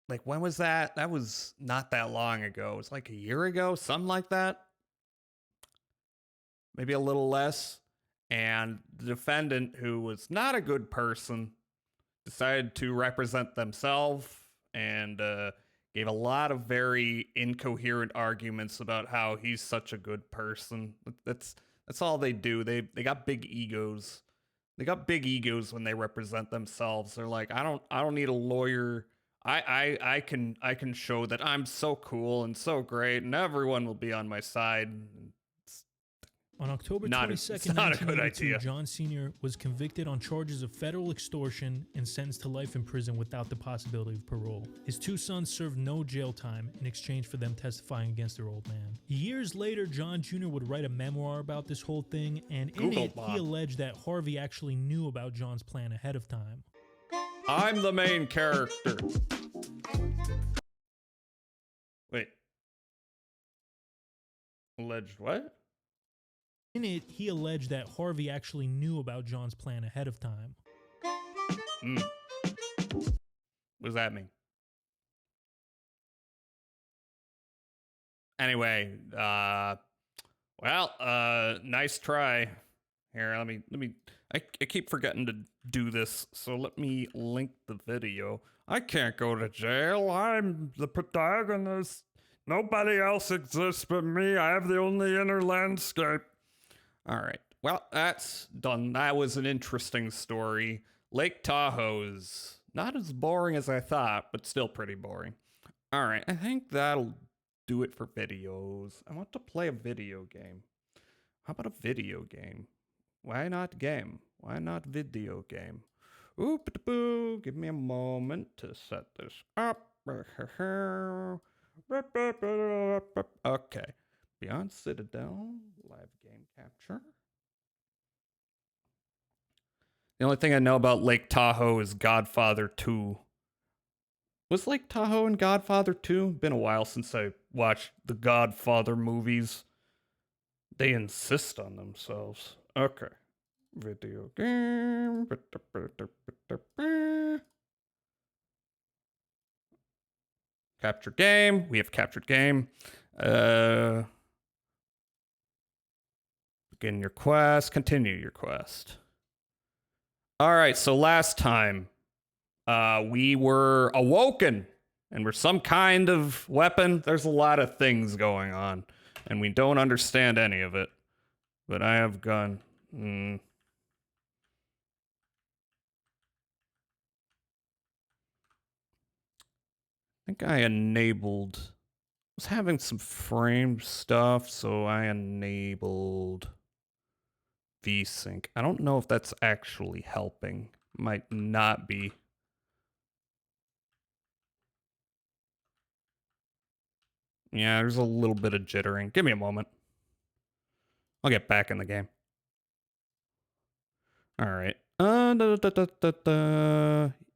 Like, when was that? That was not that long ago. It was like a year ago, something like that. Maybe a little less. And the defendant, who was not a good person, decided to represent themselves and gave a lot of very incoherent arguments about how he's such a good person. That's all they do. They got big egos. They got big egos when they represent themselves. They're like, I don't need a lawyer. I can show that I'm so cool and so great, and everyone will be on my side. On October Not a- 22nd, it's not a good 1982, idea. John Sr. was convicted on charges of federal extortion and sentenced to life in prison without the possibility of parole. His two sons served no jail time in exchange for them testifying against their old man. Years later, John Jr. would write a memoir about this whole thing, and in Google it, Bob. he alleged that Harvey actually knew about John's plan ahead of time. I'm the main character. Wait. Alleged what? In it, he alleged that Harvey actually knew about John's plan ahead of time. What does that mean? Anyway, nice try. Here, I keep forgetting to do this, so let me link the video. I can't go to jail. I'm the protagonist. Nobody else exists but me. I have the only inner landscape. All right. Well, that's done. That was an interesting story. Lake Tahoe's not as boring as I thought, but still pretty boring. All right. I think that'll do it for videos. I want to play a video game. How about a video game? Why not game? Why not video game? Oop-a-boo. Give me a moment to set this up. Okay. Beyond Citadel, live game capture. The only thing I know about Lake Tahoe is Godfather 2. Was Lake Tahoe in Godfather 2? Been a while since I watched the Godfather movies. They insist on themselves. Okay. Video game. Captured game. We have captured game. Begin your quest. Continue your quest. All right, so last time we were awoken and we're some kind of weapon. There's a lot of things going on and we don't understand any of it. But I have gun. I think I enabled... I was having some frame stuff, so I enabled VSync. I don't know if that's actually helping. Might not be. Yeah, there's a little bit of jittering. Give me a moment. I'll get back in the game. All right.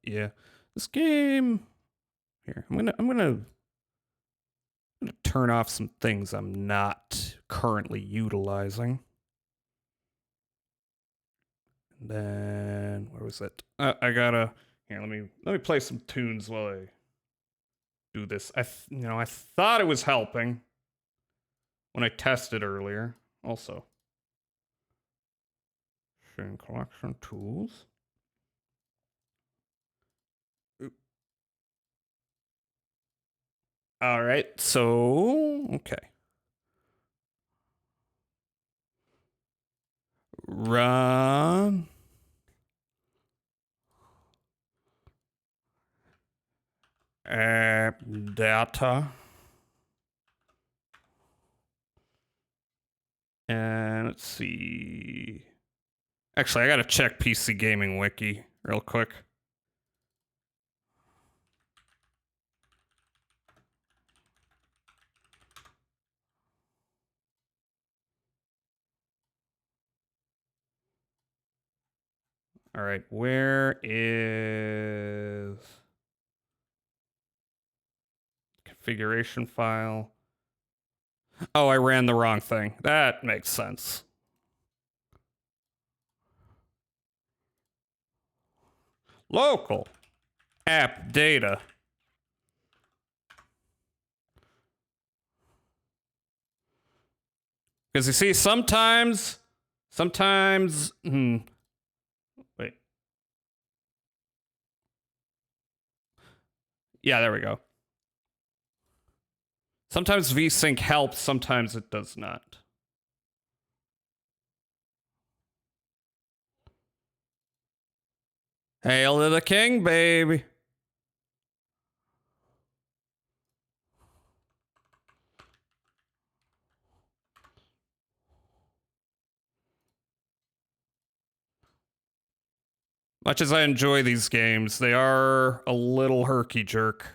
Yeah. This game. Here, I'm gonna turn off some things I'm not currently utilizing. And then where was it? I gotta here. Let me play some tunes while I do this. I thought it was helping when I tested earlier. Also, sharing collection tools. All right, so okay. Run. Data. And let's see. Actually, I gotta check PC Gaming Wiki real quick. All right, where is configuration file? Oh, I ran the wrong thing. That makes sense. Local app data. Because you see, sometimes, wait. Yeah, there we go. Sometimes VSync helps, sometimes it does not. Hail to the king, baby. Much as I enjoy these games, they are a little herky-jerk.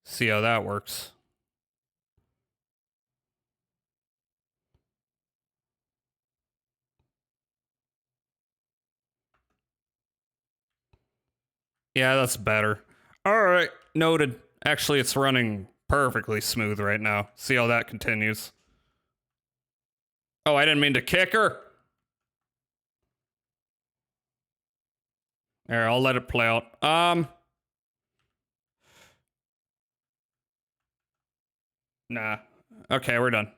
See how that works. Yeah, that's better. All right, noted. Actually, it's running perfectly smooth right now. See how that continues. Oh, I didn't mean to kick her. There, I'll let it play out. Nah. Okay, we're done.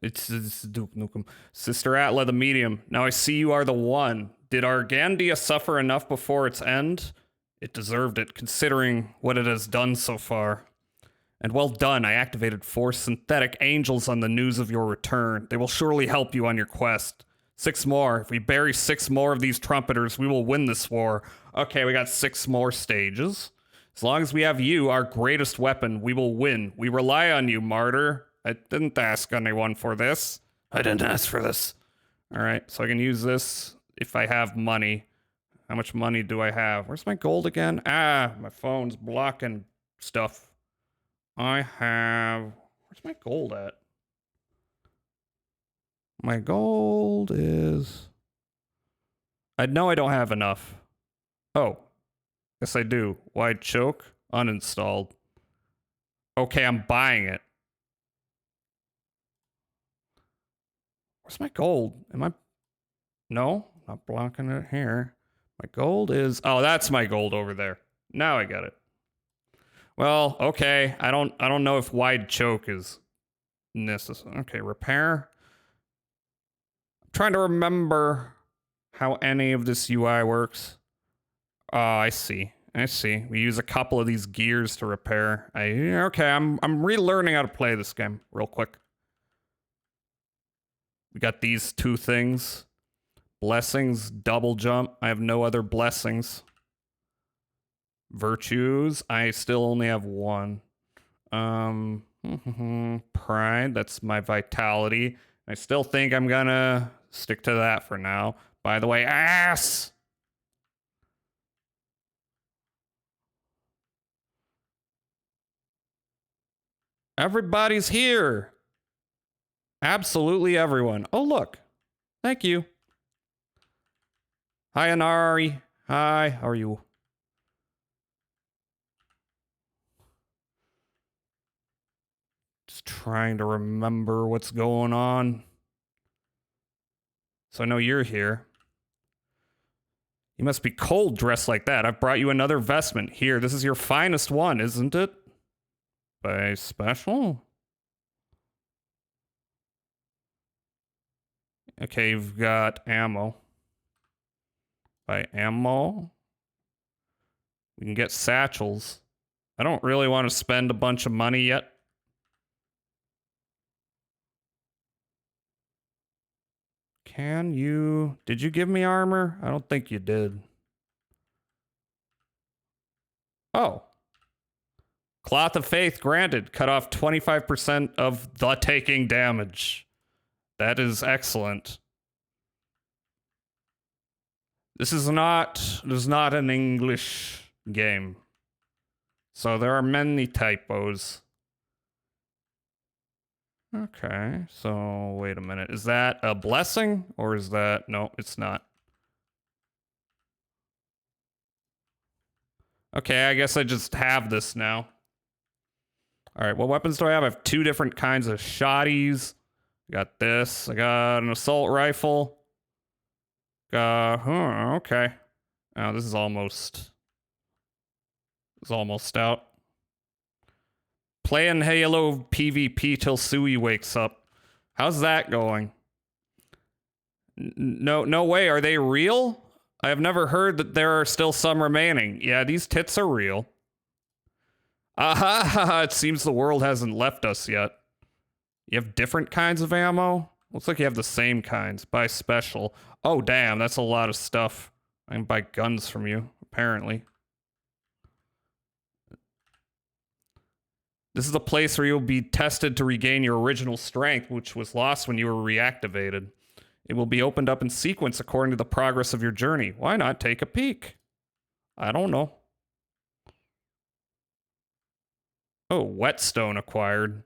It's Duke Nukem. Sister Atla, the medium. Now I see you are the one. Did Argandia suffer enough before its end? It deserved it, considering what it has done so far. And well done, I activated 4 synthetic angels on the news of your return. They will surely help you on your quest. 6 more. If we bury 6 more of these trumpeters, we will win this war. Okay, we got 6 more stages. As long as we have you, our greatest weapon, we will win. We rely on you, Martyr. I didn't ask anyone for this. I didn't ask for this. All right, so I can use this if I have money. How much money do I have? Where's my gold again? Ah, my phone's blocking stuff. I have... Where's my gold at? My gold is... I know I don't have enough. Oh. Yes, I do. Wide choke. Uninstalled. Okay, I'm buying it. Where's my gold? Am I... No, not blocking it here. My gold is... Oh, that's my gold over there. Now I get it. Well, okay. I don't know if wide choke is necessary. Okay, repair. I'm trying to remember how any of this UI works. Oh, I see. I see. We use a couple of these gears to repair. Okay, I'm relearning how to play this game real quick. We got these 2 things. Blessings, double jump. I have no other blessings. Virtues, I still only have 1. Pride, that's my vitality. I still think I'm gonna stick to that for now. By the way, ass! Everybody's here. Absolutely everyone. Oh, look. Thank you. Hi, Anari. Hi, how are you? Just trying to remember what's going on. So I know you're here. You must be cold dressed like that. I've brought you another vestment. Here, this is your finest one, isn't it? By special? Okay, you've got ammo. By ammo? We can get satchels. I don't really want to spend a bunch of money yet. Can you... Did you give me armor? I don't think you did. Oh. Cloth of Faith granted. Cut off 25% of the taking damage. That is excellent. This is not an English game. So there are many typos. Okay, so wait a minute. Is that a blessing or is that... No, it's not. Okay, I guess I just have this now. All right, what weapons do I have? I have 2 different kinds of shotties. I got this. I got an assault rifle. Okay. Oh, this is almost out. Playing Halo PvP till Sui wakes up. How's that going? No way. Are they real? I have never heard that there are still some remaining. Yeah, these tits are real. Aha! It seems the world hasn't left us yet. You have different kinds of ammo? Looks like you have the same kinds. Buy special. Oh, damn, that's a lot of stuff. I can buy guns from you, apparently. This is a place where you'll be tested to regain your original strength, which was lost when you were reactivated. It will be opened up in sequence according to the progress of your journey. Why not take a peek? I don't know. Oh, whetstone acquired.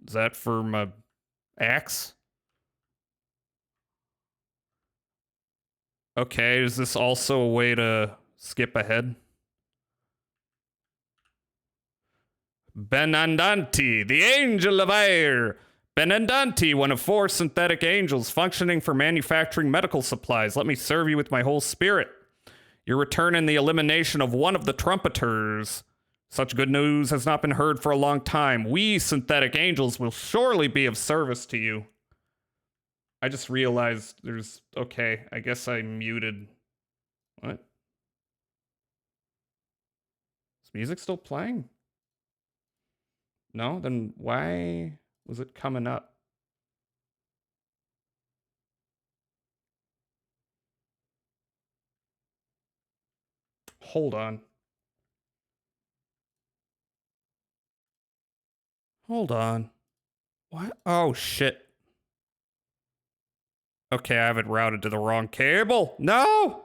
Is that for my axe? Okay, is this also a way to skip ahead? Benandanti, the Angel of Air. Benandanti, one of 4 synthetic angels functioning for manufacturing medical supplies. Let me serve you with my whole spirit. Your return and the elimination of one of the trumpeters. Such good news has not been heard for a long time. We synthetic angels will surely be of service to you. I just realized there's... Okay, I guess I muted... What? Is music still playing? No? Then why was it coming up? Hold on. Hold on. What? Oh, shit. Okay, I have it routed to the wrong cable. No!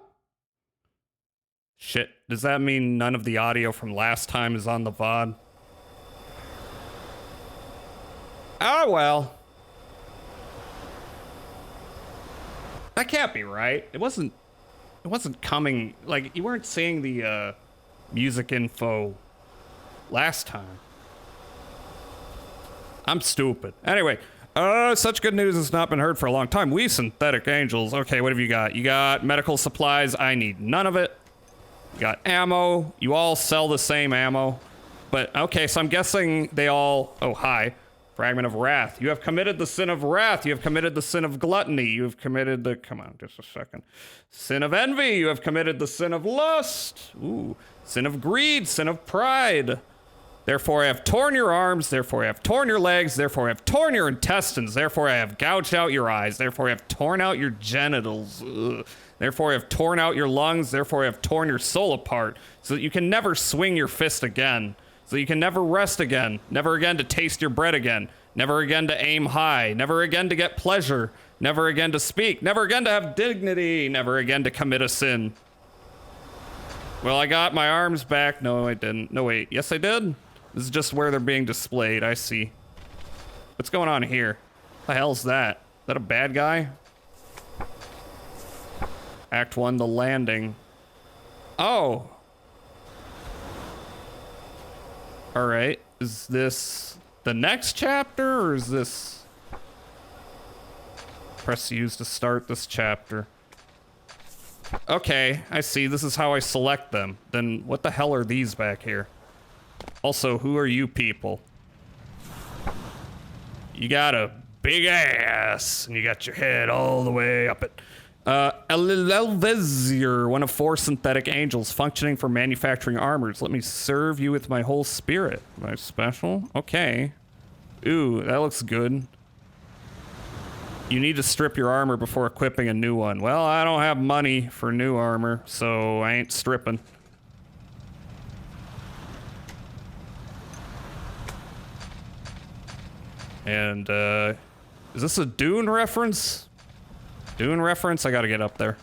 Shit. Does that mean none of the audio from last time is on the VOD? Oh, well. That can't be right. It wasn't coming, like, you weren't seeing the, music info last time. I'm stupid. Anyway, such good news has not been heard for a long time. We synthetic angels. Okay, what have you got? You got medical supplies. I need none of it. You got ammo. You all sell the same ammo. But, okay, so I'm guessing they all... Oh, hi. Fragment of wrath. You have committed the sin of wrath. You have committed the sin of gluttony. You have committed the... Come on, just a second. Sin of envy. You have committed the sin of lust. Ooh. Sin of greed. Sin of pride. Therefore I have torn your arms, therefore I have torn your legs, therefore I have torn your intestines, therefore I have gouged out your eyes, therefore I have torn out your genitals, ugh. Therefore I have torn out your lungs, therefore I have torn your soul apart, so that you can never swing your fist again, so that you can never rest again, never again to taste your bread again, never again to aim high, never again to get pleasure, never again to speak, never again to have dignity, never again to commit a sin. Well, I got my arms back. No, I didn't. No, wait. Yes, I did? This is just where they're being displayed. I see. What's going on here? What the hell's that? Is that a bad guy? Act 1, the landing. Oh. Alright. Is this the next chapter, or is this... Press use to start this chapter. Okay, I see. This is how I select them. Then what the hell are these back here? Also, who are you people? You got a big ass, and you got your head all the way up it. Elvezir, one of 4 synthetic angels functioning for manufacturing armors. Let me serve you with my whole spirit. My special? Okay. Ooh, that looks good. You need to strip your armor before equipping a new one. Well, I don't have money for new armor, so I ain't stripping. And, is this a Dune reference? Dune reference? I gotta get up there.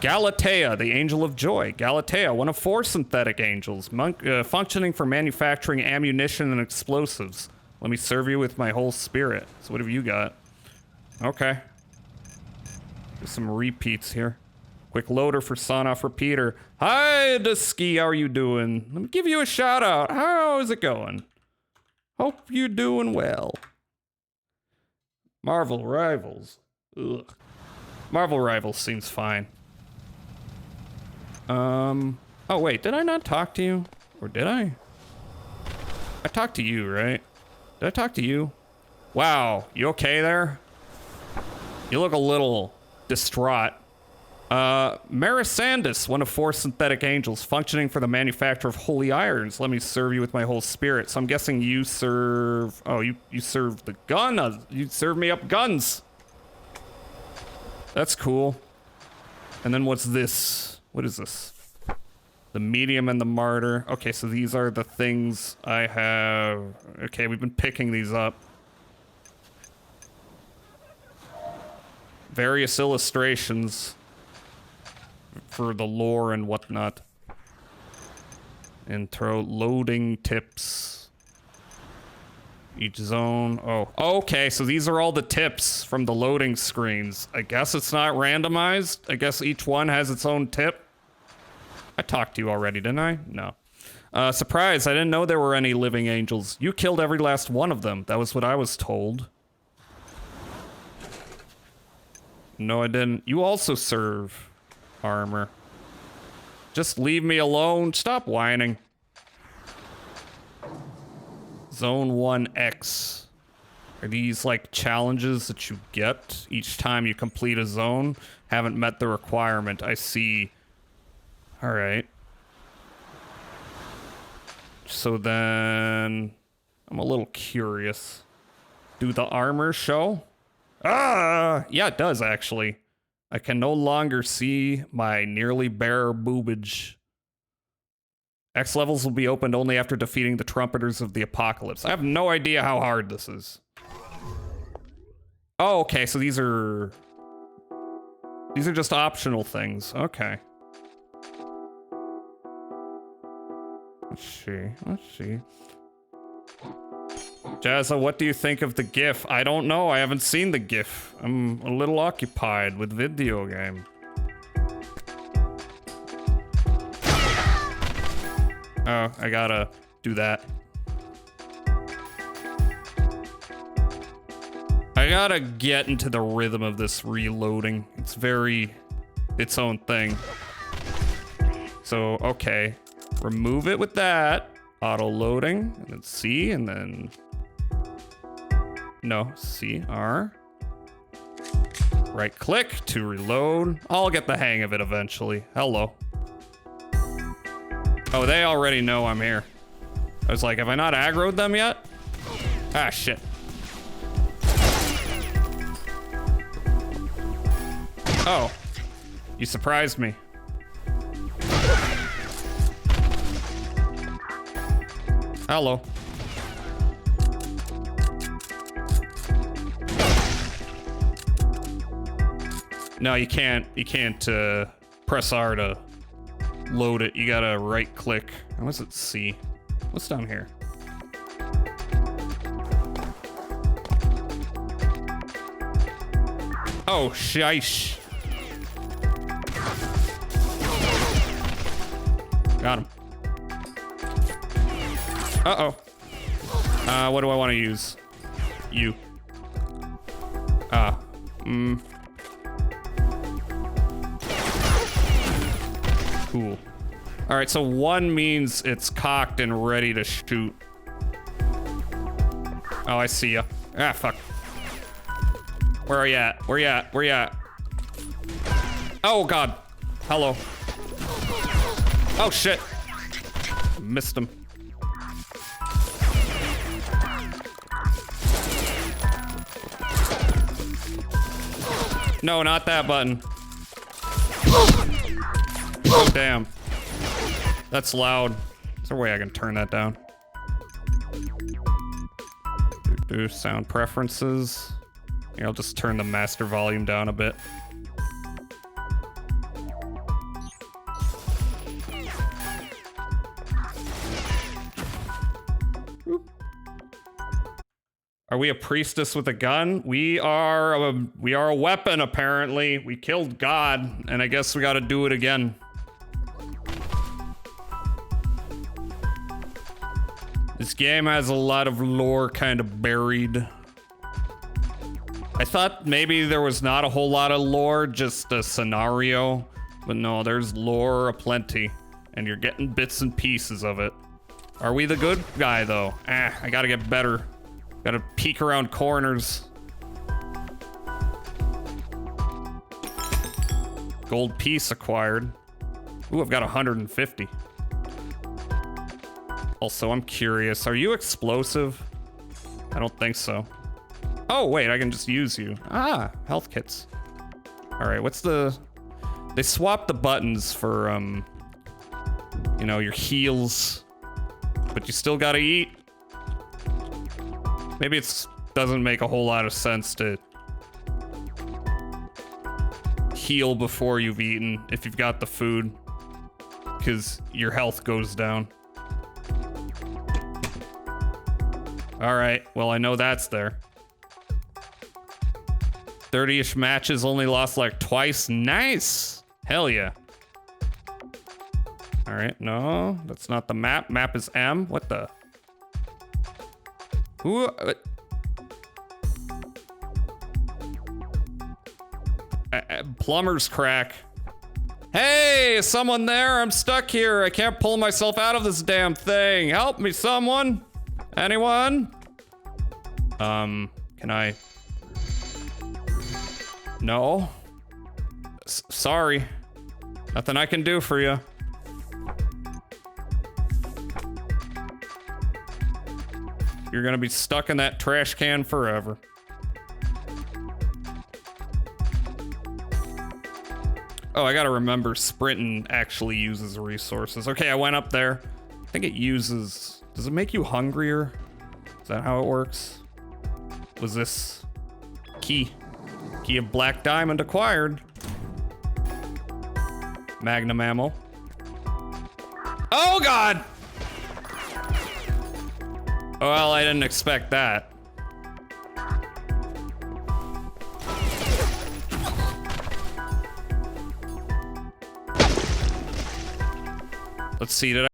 Galatea, the Angel of Joy. Galatea, one of 4 synthetic angels, functioning for manufacturing ammunition and explosives. Let me serve you with my whole spirit. So what have you got? Okay. There's some repeats here. Quick loader for Son-Off Repeater. Hi, Dusky, how are you doing? Let me give you a shout out. How is it going? Hope you're doing well. Marvel Rivals. Ugh. Marvel Rivals seems fine. Oh wait, did I not talk to you? Or did I? I talked to you, right? Did I talk to you? Wow, you okay there? You look a little distraught. Marisandus, one of 4 synthetic angels, functioning for the manufacture of holy irons. Let me serve you with my whole spirit. So I'm guessing you serve... Oh, you serve the gun? You serve me up guns. That's cool. And then what's this? What is this? The medium and the martyr. Okay, so these are the things I have. Okay, we've been picking these up. Various illustrations for the lore and whatnot. Intro, loading tips. Each zone. Oh, okay, so these are all the tips from the loading screens. I guess it's not randomized. I guess each one has its own tip. I talked to you already, didn't I? No. Surprise, I didn't know there were any living angels. You killed every last one of them. That was what I was told. No, I didn't. You also serve armor. Just leave me alone. Stop whining. Zone 1X. Are these like challenges that you get each time you complete a zone? Haven't met the requirement. I see. All right. So then I'm a little curious. Do the armor show? Ah, yeah, it does actually. I can no longer see my nearly bare boobage. X levels will be opened only after defeating the Trumpeters of the Apocalypse. I have no idea how hard this is. Oh, okay, so these are just optional things. Okay. Let's see. Jazza, what do you think of the GIF? I don't know, I haven't seen the GIF. I'm a little occupied with video game. Oh, I gotta do that. I gotta get into the rhythm of this reloading. It's very its own thing. So, okay. Remove it with that. Auto loading. And then C, and then... No, C, R. Right click to reload. I'll get the hang of it eventually. Hello. Oh, they already know I'm here. I was like, have I not aggroed them yet? Ah, shit. Oh, you surprised me. Hello. No, you can't press R to load it. You gotta right click. What's it C? What's down here? Oh, shish. Got him. Uh-oh. What do I want to use? You. Cool. All right, so 1 means it's cocked and ready to shoot. Oh, I see ya. Ah, fuck. Where are you at? Where you at? Where you at? Oh, God. Hello. Oh, shit. Missed him. No, not that button. Oh, damn. That's loud. Is there a way I can turn that down? Do sound preferences. Here, I'll just turn the master volume down a bit. Are we a priestess with a gun? We are a weapon, apparently. We killed God, and I guess we gotta do it again. This game has a lot of lore kind of buried. I thought maybe there was not a whole lot of lore, just a scenario. But no, there's lore aplenty, and you're getting bits and pieces of it. Are we the good guy, though? I gotta get better. Gotta peek around corners. Gold piece acquired. Ooh, I've got 150. Also, I'm curious. Are you explosive? I don't think so. Oh, wait, I can just use you. Ah, health kits. All right, what's the... They swapped the buttons for, you know, your heals. But you still gotta eat. Maybe it doesn't make a whole lot of sense to heal before you've eaten if you've got the food, because your health goes down. All right, well, I know that's there. 30-ish matches, only lost like twice. Nice. Hell yeah. All right, no, that's not the map. Map is M. What the? Who? Plumber's crack. Hey, is someone there? I'm stuck here. I can't pull myself out of this damn thing. Help me, someone. Anyone? Can I? No. Sorry. Nothing I can do for you. You're gonna be stuck in that trash can forever. Oh, I gotta remember sprinting actually uses resources. Okay, I went up there. I think it uses... Does it make you hungrier? Is that how it works? Was this... Key. Key of Black Diamond acquired. Magnum ammo. Oh, God! Well, I didn't expect that. Let's see, did I